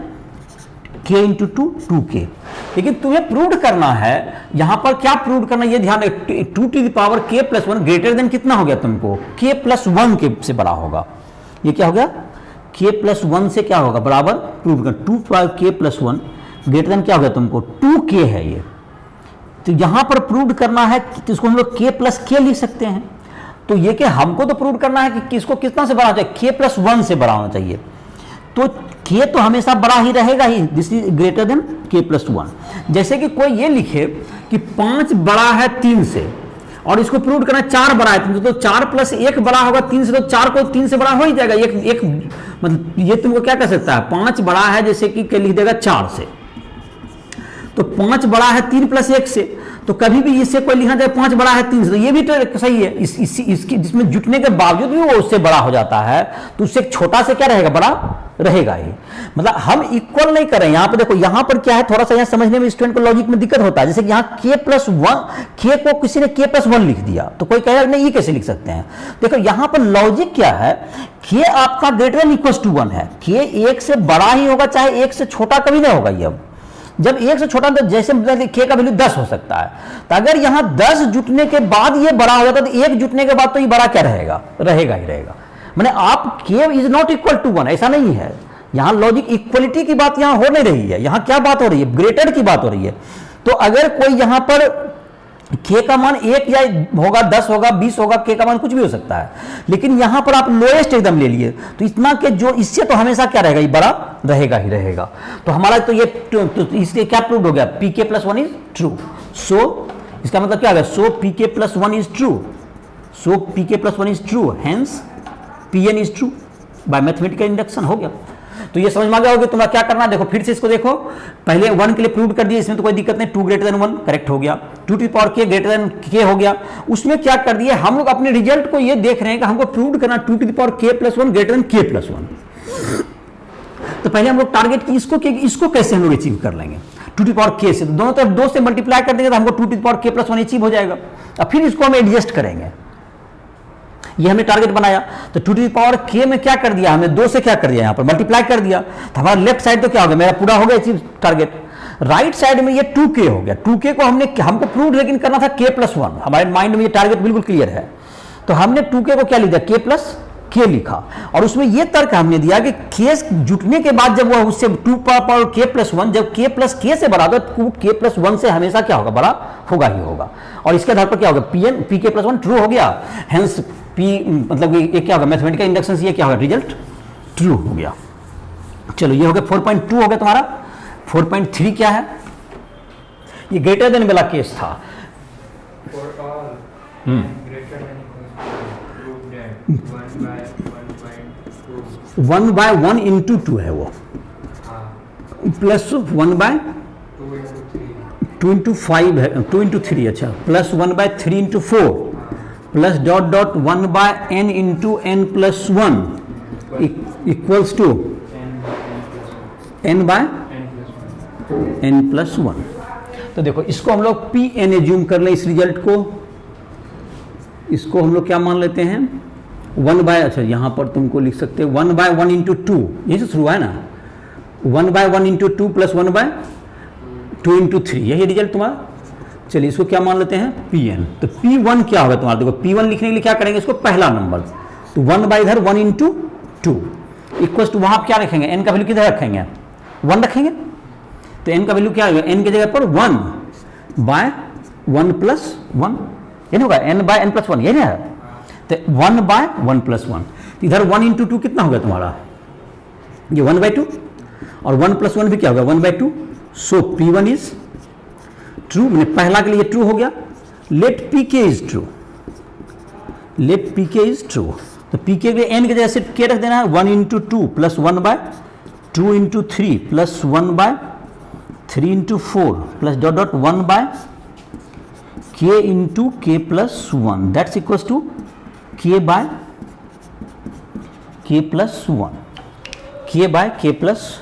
k into 2k। लेकिन तुम्हें प्रूव करना है, यहां पर क्या प्रूव करना, ये ध्यान रखो, 2 to the power k plus 1 greater than कितना हो गया तुमको, k प्लस 1 के से बड़ा होगा। ये क्या हो गया, k प्लस 1 से क्या होगा बराबर, प्रूव कर 2 power k plus 1 greater then क्या हो गया तुमको 2k है ये। तो यहां पर प्रूव करना है कि इसको हम लोग k प्लस k लिख सकते हैं। तो ये कि हमको तो प्रूव करना है कि इसको कितना से बड़ा होना चाहिए, k प्लस 1 से बड़ा होना चाहिए। तो k तो हमेशा बड़ा ही रहेगा ही, this is greater than k plus 1। जैसे कि कोई ये लिखे कि 5 बड़ा है 3 से, और इसको प्रूव करना 4 बड़ा है 3 से, तो 4 प्लस 1 बड़ा होगा 3 से, तो 4 को 3 से बड़ा हो ही जाएगा। एक मतलब ये तुमको क्या कर सकता है, 5 बड़ा है जैसे कि लिख देगा 4 से, तो 5 बड़ा है 3 प्लस 1 से, तो कभी भी इससे कोई लिखा जाए 5 बड़ा है 3 से, तो ये भी तो सही है। इसकी जिसमें जुटने के बावजूद भी वो उससे बड़ा हो जाता है, तो उससे छोटा से क्या रहेगा, बड़ा रहेगा ही। मतलब हम इक्वल नहीं कर रहे हैं। यहाँ पे देखो, यहाँ पर क्या है, थोड़ा सा यहाँ समझने में स्टूडेंट को लॉजिक में दिक्कत होता है। जैसे कि यहाँ k प्लस 1, k को किसी ने k प्लस 1 लिख दिया, तो कोई कहेगा नहीं ये कैसे लिख सकते हैं। देखो यहाँ पर लॉजिक क्या है, k आपका ग्रेटर देन इक्वल टू 1 है, k 1 से बड़ा ही होगा, चाहे 1 से छोटा कभी नहीं होगा। ये अब जब 1 से छोटा, तो जैसे k का वैल्यू 10 हो सकता है, तो अगर यहाँ 10 जुटने के बाद ये बड़ा हो जाता है, तो 1 जुटने के बाद तो ये बड़ा क्या रहेगा, रहेगा ही रहेगा। मैंने आप k is not equal to 1, ऐसा नहीं है। यहाँ लॉजिक इक्वलिटी की बात यहाँ हो नहीं रही है, यहाँ क्या बात हो रही है, ग्रेटर की बात हो रही है। तो अगर कोई यहाँ पर k का मान 1 या होगा, 10 होगा, 20 होगा, k का मान कुछ भी हो सकता है, लेकिन यहाँ पर आप लोएस्ट एकदम ले लिए, तो इतना के जो इससे तो हमेशा क्या रहेगा, ये बड़ा रहेगा ही रहेगा। तो हमारा तो ये तो इसलिए क्या प्रूव हो गया, pk प्लस 1 इज ट्रू। सो इसका मतलब क्या होगा, सो pk plus 1 is true, so pk plus 1 is true, hence pn is true bye mathematical induction. हो गया। तो ये समझ में आ गया होगा तुम्हारा क्या करना है। देखो फिर से इसको देखो, पहले 1 के लिए प्रूव कर दिया, इसमें तो कोई दिक्कत नहीं, 2 ग्रेटर देन 1 करेक्ट हो गया, 2 to the power k greater than k हो गया। उसमें क्या कर दिया, हम लोग अपने रिजल्ट को ये देख रहे हैं कि हमको प्रूव करना 2 to the power k plus 1 greater than k plus 1। तो पहले हम लोग टारगेट की इसको कैसे हम लोग अचीव कर लेंगे, 2 टू द पावर k से, तो दोनों तरफ 2 से मल्टीप्लाई कर देंगे तो हमको 2 to the power k plus 1 achieve हो जाएगा। अब फिर इसको हम एडजस्ट करेंगे, ये हमने टारगेट बनाया, तो 2 टू द पावर k में क्या कर दिया, हमने 2 से क्या कर दिया, यहाँ पर मल्टीप्लाई कर दिया, तो हमारा लेफ्ट साइड तो क्या हो गया, मेरा पूरा हो गया अचीव टारगेट। राइट साइड में ये 2k हो गया, 2k को हमको प्रूव लेकिन करना था k प्लस 1, हमारे माइंड में ये टारगेट बिल्कुल क्लियर है। तो हमने 2k को क्या लिख दिया, k प्लस k लिखा, और उसमें ये तर्क हमने दिया कि k जुटने के बाद जब वो उससे 2 पावर k प्लस 1 जब k प्लस k से बड़ा, तो k प्लस 1 से हमेशा क्या होगा, बड़ा होगा ही होगा। और इसके आधार पर क्या होगा, pk प्लस 1 ट्रू हो गया, हेंस p मतलब ये क्या होगा, मैथमेटिकल इंडक्शन से ये क्या होगा, रिजल्ट ट्रू हो गया। चलो ये हो गया 4.2 हो गया तुम्हारा। 4.3 क्या है, ये ग्रेटर देन वाला केस था। 1/1 इंटू 2 है वो, प्लस 1/2 इंटू 5 है, 2 इंटू 3, अच्छा, plus 1/3 into 4 plus dot dot 1/n into n plus 1 equals to n by n plus 1। तो देखो इसको हम लोग pn एज्यूम कर लें, इस रिजल्ट को, इसको हम लोग क्या मान लेते हैं, 1/, अच्छा यहाँ पर तुमको लिख सकते हैं 1/1 इंटू 2, यही से शुरू है ना, 1/1 इंटू 2 प्लस 1/2 इंटू 3, यही रिजल्ट तुम्हारा। चलिए इसको क्या मान लेते हैं, pn। तो p1 क्या होगा तुम्हारा, देखो p1 लिखने के लिए क्या करेंगे, इसको पहला नंबर, तो 1/इधर 1 इंटू 2 इक्वल टू, वहां क्या रखेंगे, n का वैल्यू किधर रखेंगे, 1 रखेंगे, तो n का वैल्यू क्या होगा, n की जगह पर 1/1 प्लस 1, ये होगा n/n प्लस 1, ये ना है, तो 1/1 प्लस 1, इधर 1 इंटू 2 कितना होगा तुम्हारा, ये 1/2, और 1 प्लस 1 भी क्या होगा, 1/2। सो p1 इज ट्रू, मैंने पहला के लिए ट्रू हो गया। Let pk is true, let pk is true, तो pk के लिए n की जगह सिर्फ k रख देना है, 1 into 2 plus 1/2 into 3 plus 1/3 into 4 plus dot dot 1/k into k plus 1, that's equals to k by k plus 1, k by k plus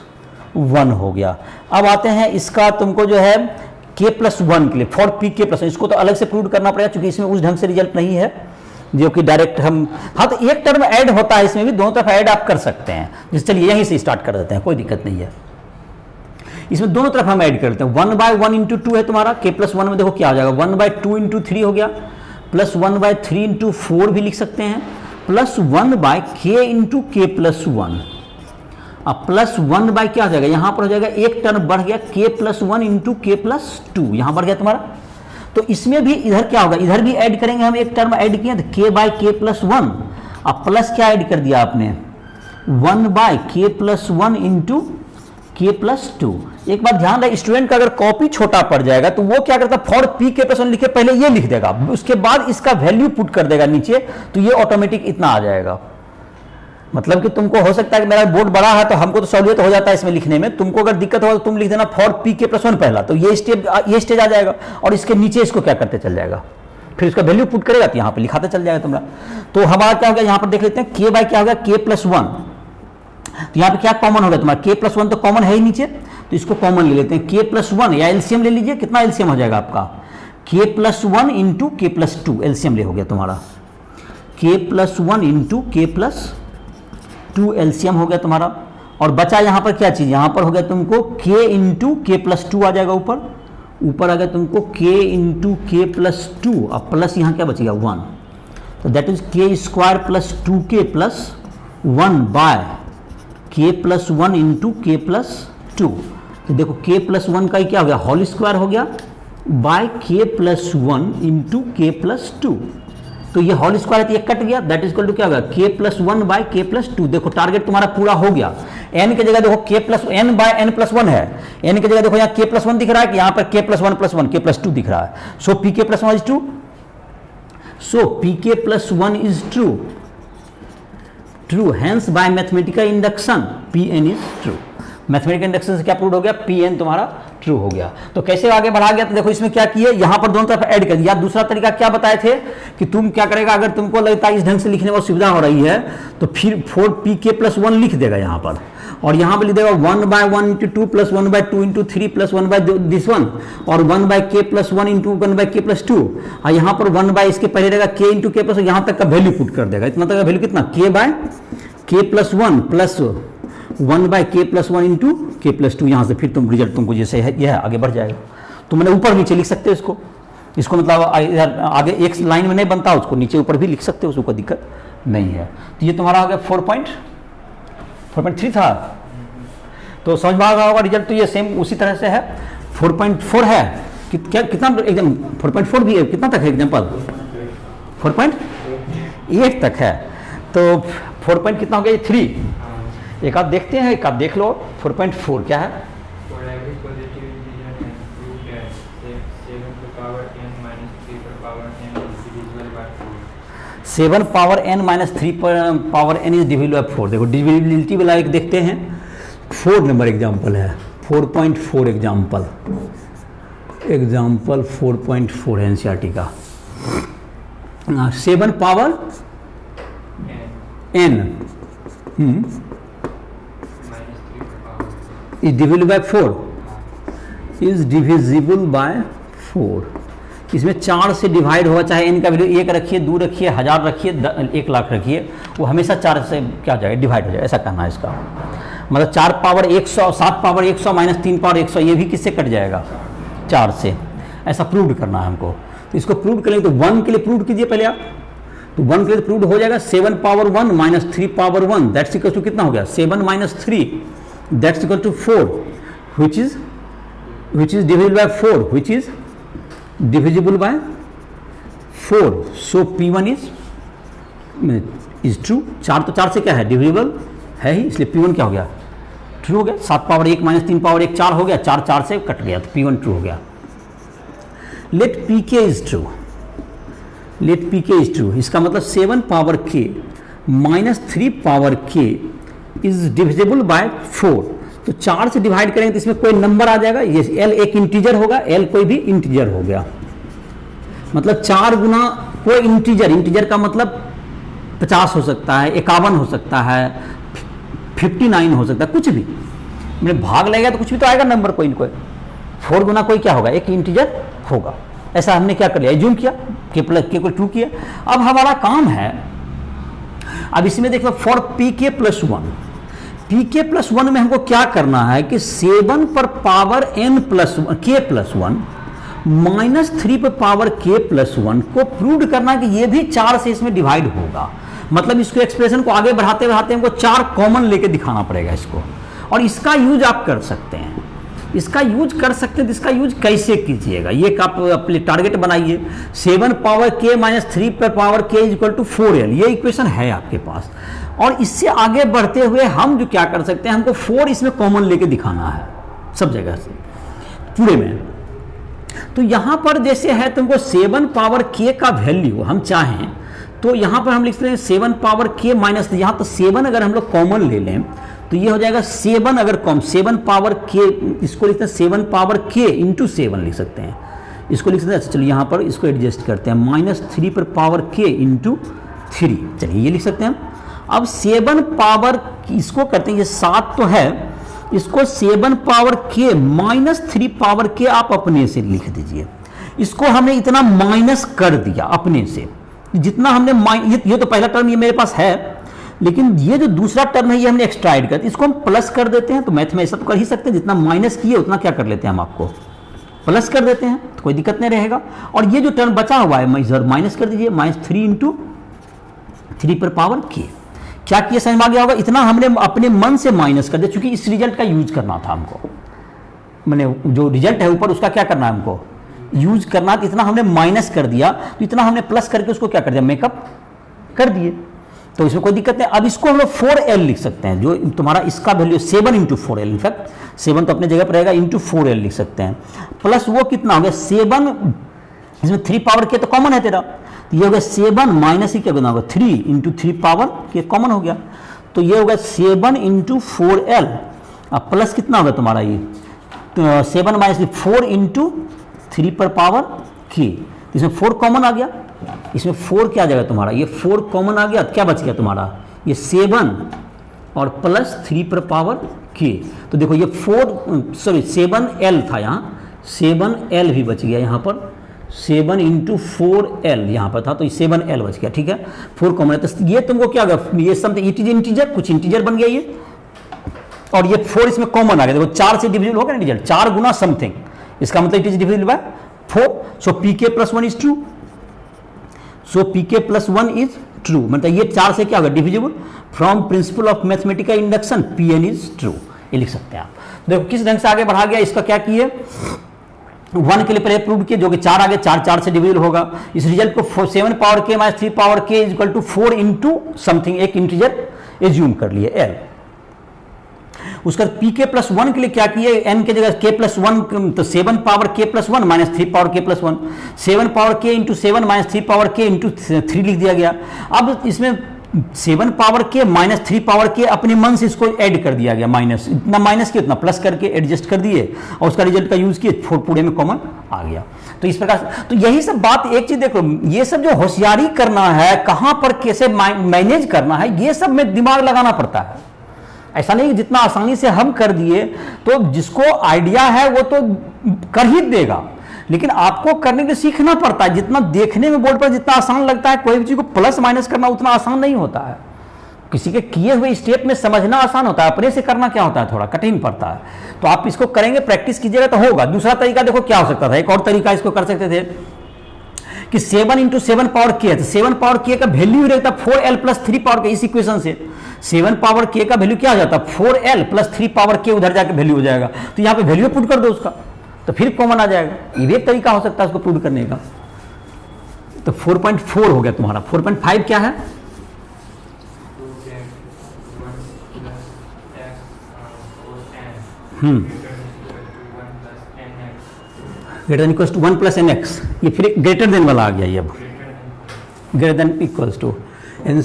1 हो गया। अब आते हैं इसका तुमको जो है k प्लस 1 के लिए, फॉर pk प्लस, इसको तो अलग से प्रूव करना पड़ेगा क्योंकि इसमें उस ढंग से रिजल्ट नहीं है। जो कि डायरेक्ट हम, हाँ तो एक टर्म ऐड होता है इसमें भी, दोनों तरफ ऐड आप कर सकते हैं। जैसे चलिए यहीं से स्टार्ट कर देते हैं, कोई दिक्कत नहीं है। इसमें दोनों तरफ हम ऐड करते हैं। 1/1 इंटू 2 है तुम्हारा, k प्लस 1 में देखो क्या आ जाएगा, 1/2 इंटू 3 हो गया, प्लस 1/3 इंटू 4 भी लिख सकते हैं, plus 1/k into k plus 1। अब प्लस 1 बाय क्या आ जाएगा, यहां पर हो जाएगा एक टर्म बढ़ गया k plus 1 into k plus 2, यहां बढ़ गया तुम्हारा। तो इसमें भी इधर क्या होगा, इधर भी ऐड करेंगे हम, एक टर्म ऐड किया तो k बाय k प्लस 1। अब प्लस क्या ऐड कर दिया आपने, 1/k plus 1 into k plus 2। एक बात ध्यान रहे, स्टूडेंट का अगर कॉपी छोटा पड़ जाएगा तो वो क्या करता है, फॉर p k प्लस 1 लिखे पहले ये लिख देगा, उसके बाद इसका वैल्यू पुट कर देगा नीचे, तो ये ऑटोमेटिक इतना आ जाएगा। मतलब कि तुमको हो सकता है कि मेरा बोर्ड बड़ा है तो हमको तो सहूलियत हो जाता है इसमें लिखने में, तुमको अगर दिक्कत होगा तो तुम लिख देना फॉर p k प्लस 1 पहला, तो ये स्टेज आ जाएगा, और इसके नीचे इसको क्या करते चल जाएगा, फिर इसका वैल्यू पुट करेगा तो यहाँ पे लिखाते चल जाएगा तुम्हारा। तो हमारा क्या हो गया, यहाँ पर देख लेते हैं k बाय क्या हो गया, k प्लस 1। तो यहाँ पे क्या कॉमन हो गया तुम्हारा, k प्लस 1 तो कॉमन है ही नीचे, तो इसको कॉमन ले लेते हैं, k प्लस 1 या एलसीएम ले लीजिए, कितना एलसीएम हो जाएगा आपका, k plus 1 into k plus 2 LCM ले हो गया तुम्हारा, k plus 1 into k plus 2 LCM हो गया तुम्हारा। और बचा यहाँ पर क्या चीज, यहाँ पर हो गया तुमको k इंटू k प्लस 2 आ जाएगा, ऊपर आ गया तुमको k इंटू k प्लस 2, अब प्लस यहाँ क्या बचेगा 1, तो that is k square plus 2k plus 1 by k plus 1 into k plus 2। तो देखो k प्लस 1 का ही क्या हो गया, होल स्क्वायर हो गया by k plus 1 into k plus 2। तो ये होल स्क्वायर है तो ये कट गया, दैट इज इक्वल टू क्या होगा, k plus 1 by k plus 2। देखो टारगेट तुम्हारा पूरा हो गया। n की जगह देखो k plus n by n plus 1 है, n की जगह देखो यहाँ k प्लस 1 दिख रहा है कि यहाँ पर k plus 1 plus 1 k plus 2 दिख रहा है। सो pk plus 1 is true, so pk plus 1 is true, true, hence bye mathematical induction pn is true. Mathematical induction से क्या प्रूव हो गया, pn तुम्हारा ट्रू हो गया। तो कैसे आगे बढ़ा गया, तो देखो इसमें क्या किए, यहां पर दोनों तरफ ऐड कर दिया। दूसरा तरीका क्या बताए थे कि तुम क्या करेगा, अगर तुमको लगता है इस ढंग से लिखने में सुविधा हो रही है तो फिर 4pk प्लस 1 लिख देगा यहाँ पर, और यहाँ पर लिख देगा 1/1 इंटू 2 प्लस 1/2 इंटू 3 प्लस 1/1 और 1/k plus 1 into 1/k plus 2, और यहाँ पर 1 इसके पहले रहेगा k इंटू k प्लस, यहाँ तक का वैल्यू पुट कर देगा। इतना तक का वैल्यू कितना, k plus 1 plus 1/k plus 1 into k plus 2। यहाँ से फिर तुम रिजल्ट तुमको जैसे है यह आगे बढ़ जाएगा। तो मैंने ऊपर नीचे लिख सकते हो इसको मतलब इधर आगे एक लाइन में नहीं बनता, उसको नीचे ऊपर भी लिख सकते हो, उसको कोई दिक्कत नहीं है। तो ये तुम्हारा आ गया 4.3 था, तो समझ में आ गया होगा रिजल्ट। तो ये सेम उसी तरह से है, 4.4 है क्या, कितना एग्जाम 4.4 भी है, कितना तक है एग्जाम्पल 4.8 तक है। तो 4 कितना हो गया, 3। एक आप देखते हैं, एक आप देख लो 4.4 क्या है, 7 power n minus 3 power n is divisible by 4। देखो डिविजिबिलिटी वाला एक देखते हैं, 4 नंबर एग्जाम्पल है, 4.4 एग्जाम्पल 4.4 है एनसीईआरटी का। 7 power n is divisible by 4, is divisible by 4। इसमें 4 से डिवाइड होगा, चाहे n का वैल्यू 1 रखिए, 2 रखिए, 1000 रखिए, 1 लाख रखिए, वो हमेशा 4 से क्या हो जाएगा, डिवाइड हो जाएगा, ऐसा कहना है इसका। मतलब 4 पावर 100, 7 पावर 100 माइनस 3 पावर 100, ये भी किससे कट जाएगा, 4 से। ऐसा प्रूव करना है हमको। तो इसको प्रूव करेंगे तो 1 के लिए प्रूव कीजिए पहले आप, तो 1 के लिए प्रूव हो जाएगा 7 power 1 minus 3 power 1, that's equal to कितना हो गया, 7 minus 3, that's equal to 4, which is divisible by 4, which is divisible by 4, so P1 is true। 4 तो 4 से क्या है, डिविजिबल है ही, इसलिए P1 क्या हो गया, ट्रू हो गया। 7 पावर 1 माइनस 3 पावर 1 4 हो गया, 4 4 से कट गया, तो P1 ट्रू हो गया। Let Pk is true, let Pk is true, इसका मतलब 7 power k minus 3 power k is divisible by 4। तो 4 से डिवाइड करेंगे तो इसमें कोई नंबर आ जाएगा, ये l एक इंटीजर होगा, l कोई भी इंटीजर हो गया, मतलब 4 गुना कोई इंटीजर, इंटीजर का मतलब 50 हो सकता है, 51 हो सकता है, 59 हो सकता है, कुछ भी। मैंने भाग लगेगा तो कुछ भी तो आएगा नंबर कोई ना कोई। 4 गुना कोई क्या होगा, एक इंटीजर होगा। ऐसा हमने क्या कर लिया, एज्यूम किया, के प्लस के को ट्रू किया। अब हमारा काम है, अब इसमें देखो फॉर पी के प्लस वन, पी के प्लस वन में हमको क्या करना है कि 7 पर पावर n प्लस के प्लस वन माइनस 3 पर पावर के प्लस वन को प्रूव करना है कि ये भी 4 से इसमें डिवाइड होगा। मतलब इसको एक्सप्रेशन को आगे बढ़ाते बढ़ाते हमको 4 कॉमन लेके दिखाना पड़ेगा इसको, और इसका यूज आप कर सकते हैं, इसका यूज कर सकते हैं। तो इसका यूज कैसे कीजिएगा, ये आप अपने टारगेट बनाइए, 7 पावर के माइनस 3 पर power k is equal to 4l, ये इक्वेशन है आपके पास। और इससे आगे बढ़ते हुए हम जो क्या कर सकते हैं, हमको 4 इसमें कॉमन लेके दिखाना है सब जगह से पूरे में। तो यहां पर जैसे है तुमको 7 पावर के का वैल्यू हम चाहें तो यहां पर हम लिखते हैं 7 पावर के माइनस, यहां तो 7 अगर हम लोग कॉमन ले लें तो ये हो जाएगा 7 अगर कॉम 7 पावर के, इसको लिखते हैं 7 पावर के इंटू 7 लिख सकते हैं, इसको लिख सकते हैं। चलिए यहाँ पर इसको एडजस्ट करते हैं, माइनस 3 पर पावर के इंटू 3, चलिए ये लिख सकते हैं। अब 7 पावर इसको करते हैं, ये 7 तो है, इसको 7 पावर के माइनस 3 पावर के आप अपने से लिख दीजिए। इसको हमने इतना माइनस कर दिया अपने से, जितना हमने ये तो पहला टर्म ये मेरे पास है, लेकिन ये जो दूसरा टर्म है ये हमने एक्स्ट्राइड कर, इसको हम प्लस कर देते हैं। तो मैथ में ऐसा तो कर ही सकते हैं, जितना माइनस किए उतना क्या कर लेते हैं हम आपको प्लस कर देते हैं, तो कोई दिक्कत नहीं रहेगा। और ये जो टर्म बचा हुआ है इधर माइनस कर दीजिए, माइनस 3 इंटू 3 पर पावर के। क्या किया समझ में आ गया होगा, इतना हमने अपने मन से माइनस कर दिया, क्योंकि इस रिजल्ट का यूज करना था हमको, मैंने जो रिजल्ट है ऊपर उसका क्या करना है हमको यूज करना, तो इतना हमने माइनस कर दिया, तो इतना हमने प्लस करके उसको क्या कर दिया, मेकअप कर दिए, तो इसमें कोई दिक्कत नहीं। अब इसको हम लोग 4l लिख सकते हैं, जो तुम्हारा इसका वैल्यू 7 इंटू 4l, इनफैक्ट 7 तो अपने जगह पर रहेगा, इंटू 4l लिख सकते हैं। प्लस वो कितना हो गया 7, इसमें 3 पावर के तो कॉमन है तेरा, तो ये हो गया 7 माइनस ही क्या करना होगा 3 इंटू 3 पावर के कॉमन हो गया, तो ये हो गया 7 इंटू 4l। अब प्लस कितना होगा तुम्हारा ये, तो 7 माइनस 4 इंटू 3 पर पावर के, इसमें 4 कॉमन आ गया, इसमें 4 क्या आ जाएगा तुम्हारा, ये 4 कॉमन आ गया, क्या बच गया तुम्हारा ये 7 और प्लस 3 पर पावर के। तो देखो ये 7l था, यहाँ 7l भी बच गया, यहाँ पर 7 इंटू 4l यहाँ पर था, तो ये 7l बच गया, ठीक है 4 कॉमन है। तो ये तुमको क्या होगा, ये समथिंग इट इज इंटीजर, कुछ इंटीजर बन गया ये, और ये 4 इसमें कॉमन आ गया, देखो 4 से डिविजिबल होगा ना रिजल्ट, 4 गुना समथिंग, इसका मतलब it is divisible by 4, so pk plus 1 is true, so pk plus 1 is true, मतलब ये 4 से क्या होगा divisible, from principal of mathematical induction pn is true, ये लिख सकते हैं आप। देखो किस ढंग से आगे बढ़ा गया, इसका क्या किए 1 के लिए पहले प्रूव किए, जो कि 4 आगे 4 से डिविजिबल होगा। इस रिजल्ट को 7 power k minus 3 power k is equal to 4 into something, एक इंटीजर एज्यूम कर लिए l। उसका पी के प्लस 1 के लिए क्या किए, n के जगह k प्लस 1, तो 7 power k plus 1 minus 3 power k plus 1, 7 power k into 7 minus 3 power k into 3 लिख दिया गया। अब इसमें 7 power k minus 3 power k अपने मन से इसको ऐड कर दिया गया, माइनस इतना माइनस किया उतना प्लस करके एडजस्ट कर दिए, और उसका रिजल्ट का यूज किए, 4 पूरे में कॉमन आ गया। तो इस प्रकार, तो यही सब बात, एक चीज देखो, ये सब जो होशियारी करना है, कहां पर कैसे मैनेज करना है, ये सब में दिमाग लगाना पड़ता है। ऐसा नहीं कि जितना आसानी से हम कर दिए तो जिसको आइडिया है वो तो कर ही देगा, लेकिन आपको करने के लिए सीखना पड़ता है। जितना देखने में बोर्ड पर जितना आसान लगता है, कोई भी चीज को प्लस माइनस करना उतना आसान नहीं होता है। किसी के किए हुए स्टेप में समझना आसान होता है, अपने से करना क्या होता है, थोड़ा कठिन पड़ता है। तो आप इसको करेंगे, प्रैक्टिस कीजिएगा तो होगा। दूसरा तरीका देखो क्या हो सकता था, एक और तरीका इसको कर सकते थे कि 7 इंटू 7 पावर के है, तो 7 पावर के का वैल्यू रहता 4l प्लस 3 पावर के। इस इक्वेशन से 7 पावर के का वैल्यू क्या हो जाता, 4l प्लस 3 पावर के, उधर जाके वैल्यू हो जाएगा, तो यहाँ पे वैल्यू पुट कर दो उसका, तो फिर कॉमन आ जाएगा। ये भी एक तरीका हो सकता है उसको प्रूव करने का। तो 4.4 हो गया तुम्हारा। 4.5 क्या है, greater than equals to 1 plus n x, ये फिर ग्रेटर देन वाला आ गया। ये अब greater than equals to n,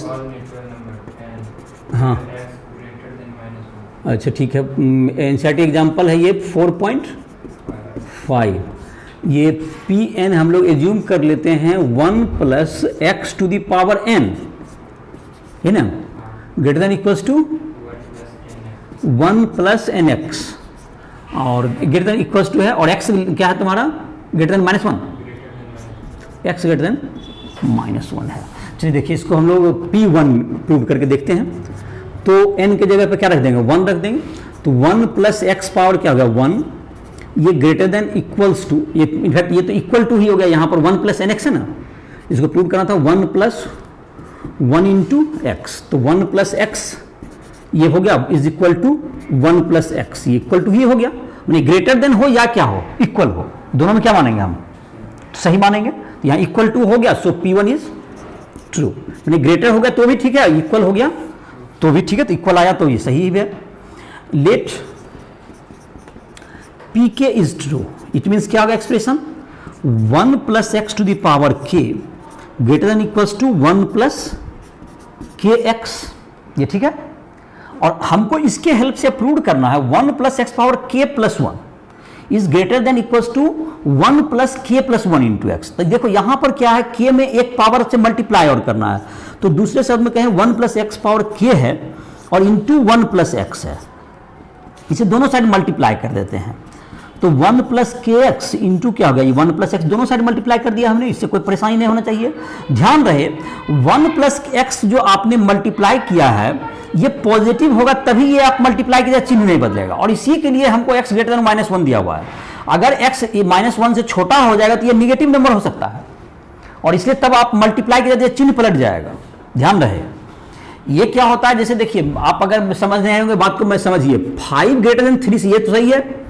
हाँ अच्छा ठीक है। एनसीईआरटी एग्जाम्पल है ये 4.5। ये पी एन हम लोग एज्यूम कर लेते हैं 1 plus x to the power n, है ना, greater than equals to 1 plus n x, और ग्रेटर देन इक्वल्स टू है, और एक्स क्या है तुम्हारा, greater than -1, x greater than -1 है। चलिए देखिए इसको हम लोग P1 प्रूव करके देखते हैं। तो n के जगह पे क्या रख देंगे, 1 रख देंगे। तो 1 प्लस एक्स पावर क्या हो गया 1, ये ग्रेटर देन इक्वल्स टू, ये इनफैक्ट ये तो इक्वल टू ही हो गया, यहाँ पर 1 प्लस nx है ना, इसको प्रूव करना था 1 प्लस 1 इंटू एक्स। तो 1 प्लस एक्स ये हो गया is equal to 1 plus x, ये इक्वल टू ही हो गया। यानी ग्रेटर देन हो या क्या हो, इक्वल हो, दोनों में क्या मानेंगे हम, सही मानेंगे। तो यहाँ इक्वल टू हो गया, सो P1 इज ट्रू। यानी ग्रेटर हो गया तो भी ठीक है, इक्वल हो गया तो भी ठीक है, तो इक्वल आया तो ये सही है। Let Pk is true, it means क्या होगा expression 1 plus x to the power k greater than equals to 1 plus kx, ये ठीक है। और हमको इसके हेल्प से प्रूव करना है 1 plus x power k plus 1 is greater than equals to 1 plus k plus 1 into x. तो देखो यहां पर क्या है, k में एक पावर से मल्टीप्लाई और करना है, तो दूसरे शब्द में कहें 1 प्लस एक्स पावर k है और इंटू 1 प्लस एक्स है, इसे दोनों साइड मल्टीप्लाई कर देते हैं। तो 1 प्लस के एक्स इंटू क्या हो गया, ये 1 प्लस एक्स दोनों साइड मल्टीप्लाई कर दिया हमने, इससे कोई परेशानी नहीं होना चाहिए। ध्यान रहे 1 प्लस एक्स जो आपने मल्टीप्लाई किया है ये पॉजिटिव होगा तभी ये आप मल्टीप्लाई किया, चिन्ह नहीं बदलेगा। और इसी के लिए हमको x ग्रेटर देन -1 दिया हुआ है। अगर x -1 से छोटा हो जाएगा तो ये निगेटिव नंबर हो सकता है, और इसलिए तब आप मल्टीप्लाई किया चिन्ह पलट जाएगा। ध्यान रहे ये क्या होता है, जैसे देखिए आप अगर समझ नहीं होंगे बात को, मैं समझिए 5 ग्रेटर देन 3 से ये तो सही है,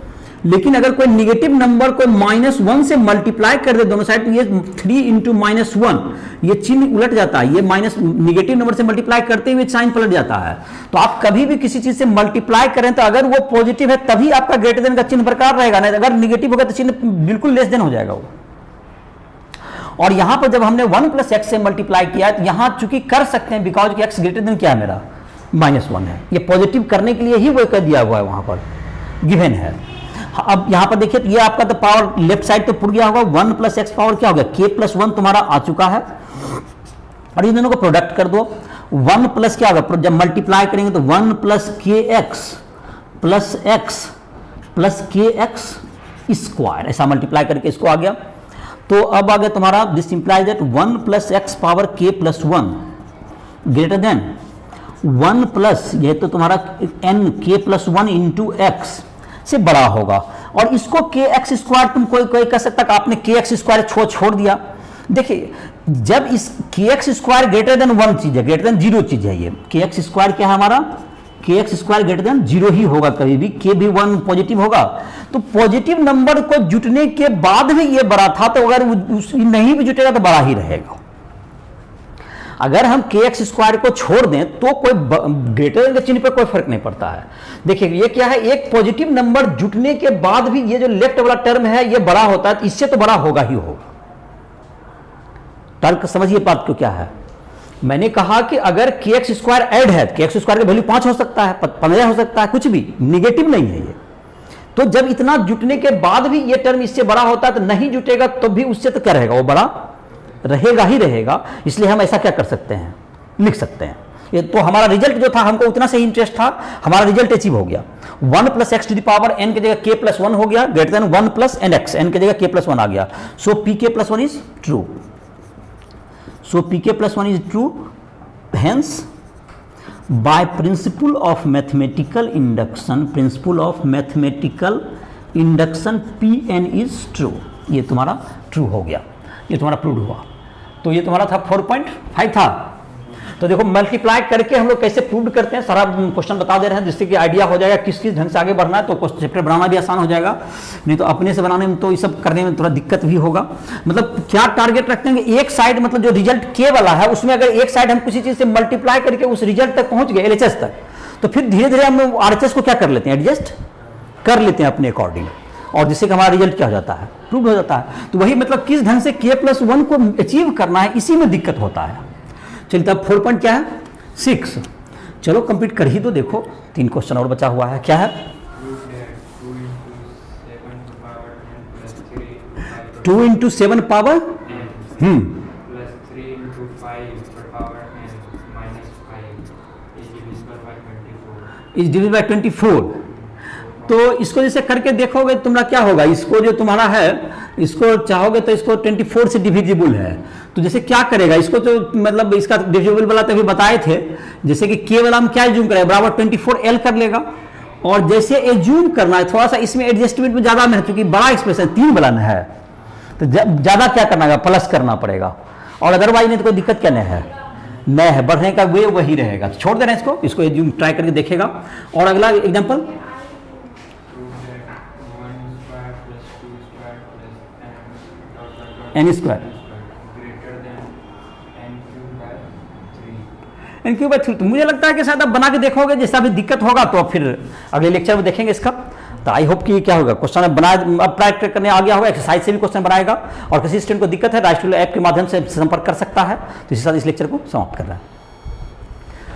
लेकिन अगर कोई निगेटिव नंबर को -1 से मल्टीप्लाई कर दे दोनों साइड तो ये 3 इंटू -1 ये चिन्ह उलट जाता है, ये माइनस निगेटिव नंबर से मल्टीप्लाई करते हुए साइन पलट जाता है। तो आप कभी भी किसी चीज से मल्टीप्लाई करें तो अगर वो पॉजिटिव है तभी आपका ग्रेटर देन का चिन्ह प्रकार रहेगा, नहीं अगर निगेटिव होगा तो चिन्ह बिल्कुल लेस देन हो जाएगा वो। और यहां पर जब हमने 1 प्लस एक्स से मल्टीप्लाई किया तो यहां चूंकि कर सकते हैं बिकॉज एक्स ग्रेटर देन क्या है मेरा -1 है, ये पॉजिटिव करने के लिए ही वो कर दिया हुआ है, वहां पर गिवन है। अब यहां पर देखिए ये आपका तो पावर लेफ्ट साइड तो पुर गया होगा, 1 प्लस एक्स पावर क्या हो गया k प्लस 1 तुम्हारा आ चुका है, और इन दोनों को प्रोडक्ट कर दो। 1 प्लस क्या होगा, जब मल्टीप्लाई करेंगे तो 1 प्लस के एक्स प्लस के एक्स स्क्वायर, ऐसा मल्टीप्लाई करके इसको आ गया। तो अब आ गया तुम्हारा this implies that 1 plus x power k plus 1 greater than 1 plus ये तो तुम्हारा n k plus 1 into x से बड़ा होगा। और इसको के एक्स स्क्वायर तुम कोई कह सकता है आपने के एक्स स्क्वायर छोड़ दिया। देखिए जब इस के एक्स स्क्वायर ग्रेटर देन 1 चीज है, ग्रेटर देन 0 चीज है, ये के एक्स स्क्वायर क्या है हमारा, के एक्स स्क्वायर ग्रेटर देन 0 ही होगा, कभी भी के भी 1 पॉजिटिव होगा। तो पॉजिटिव नंबर को जुटने के बाद भी ये बड़ा था, तो अगर नहीं भी जुटेगा तो बड़ा ही रहेगा। अगर हम के एक्स स्क्वायर को छोड़ दें तो कोई ग्रेटर देन के चिन्ह पर कोई फर्क नहीं पड़ता है। देखिए ये क्या है, एक पॉजिटिव नंबर जुटने के बाद भी ये जो लेफ्ट वाला टर्म है ये बड़ा होता है, तो इससे तो बड़ा होगा ही होगा। तर्क समझिए बात को क्या है, मैंने कहा कि अगर के एक्स स्क्वायर ऐड है, के एक्स स्क्वायर का वैल्यू 5 हो सकता है, 15 हो सकता है, कुछ भी निगेटिव नहीं है ये। तो जब इतना जुटने के बाद भी ये टर्म इससे बड़ा होता है तो नहीं जुटेगा तो भी उससे तो क्या रहेगा, वो बड़ा रहेगा ही रहेगा। इसलिए हम ऐसा क्या कर सकते हैं, लिख सकते हैं। ये तो हमारा रिजल्ट जो था, हमको उतना से इंटरेस्ट था, हमारा रिजल्ट अचीव हो गया। 1 plus x to the power n की जगह k प्लस 1 हो गया, greater than 1 plus n x, n की जगह k प्लस 1 आ गया। सो पी के plus 1 is true, so P के plus 1 is true, hence by principle of mathematical induction, principle of mathematical induction Pn is true. ये तुम्हारा ट्रू हो गया, ये तुम्हारा प्रूव हुआ। तो ये तुम्हारा था 4.5 था। तो देखो मल्टीप्लाई करके हम लोग कैसे प्रूव करते हैं, सारा क्वेश्चन बता दे रहे हैं, जिससे कि आइडिया हो जाएगा किस ढंग से आगे बढ़ना है, तो चैप्टर बनाना भी आसान हो जाएगा। नहीं तो अपने से बनाने में तो ये सब करने में थोड़ा दिक्कत भी होगा। मतलब क्या टारगेट रखते हैं कि एक साइड, मतलब जो रिजल्ट के वाला है उसमें अगर एक साइड हम किसी चीज से मल्टीप्लाई करके उस रिजल्ट तक पहुंच गए LHS तक, तो फिर धीरे धीरे हम RHS को क्या कर लेते हैं, एडजस्ट कर लेते हैं अपने अकॉर्डिंग, और जिससे कि हमारा रिजल्ट क्या हो जाता है, प्रूव हो जाता है। तो वही मतलब किस ढंग से k प्लस 1 को अचीव करना है, इसी में दिक्कत होता है। चलिए तब 4 पॉइंट क्या है 6, चलो कंप्लीट कर ही दो। देखो 3 क्वेश्चन और बचा हुआ है, क्या है 2 into 7 power is divided by 24। तो इसको जैसे करके देखोगे तुम्हारा क्या होगा, इसको जो तुम्हारा है इसको चाहोगे तो इसको 24 से डिविजिबल है, तो जैसे क्या करेगा इसको, तो मतलब इसका डिविजिबल वाला तो अभी बताए थे, जैसे कि के वाला हम क्या जूम करेगा, बराबर 24L कर लेगा। और जैसे ये जूम करना है, थोड़ा सा इसमें एडजस्टमेंट में ज्यादा मेहनत, क्योंकि बड़ा एक्सप्रेशन 3 वाला है, तो ज्यादा क्या करना है, प्लस करना पड़ेगा। और अदरवाइज नहीं तो कोई दिक्कत क्या नहीं है, नए है, बढ़ने का वे वही रहेगा। तो छोड़ देना इसको, इसको ये जूम ट्राई करके देखेगा। और अगला example, n square n q by 3। तो मुझे लगता है कि शायद आप बना के देखोगे, जैसा भी दिक्कत होगा तो फिर अगले लेक्चर में देखेंगे इसका। तो आई होप कि क्या होगा, क्वेश्चन बना अब प्रैक्टिस करने आ गया होगा, एक्सरसाइज से भी क्वेश्चन बनाएगा। और किसी स्टूडेंट को दिक्कत है, राइट टू ऐप के माध्यम से संपर्क कर सकता है। तो इसी साथ इस लेक्चर को समाप्त कर रहा है।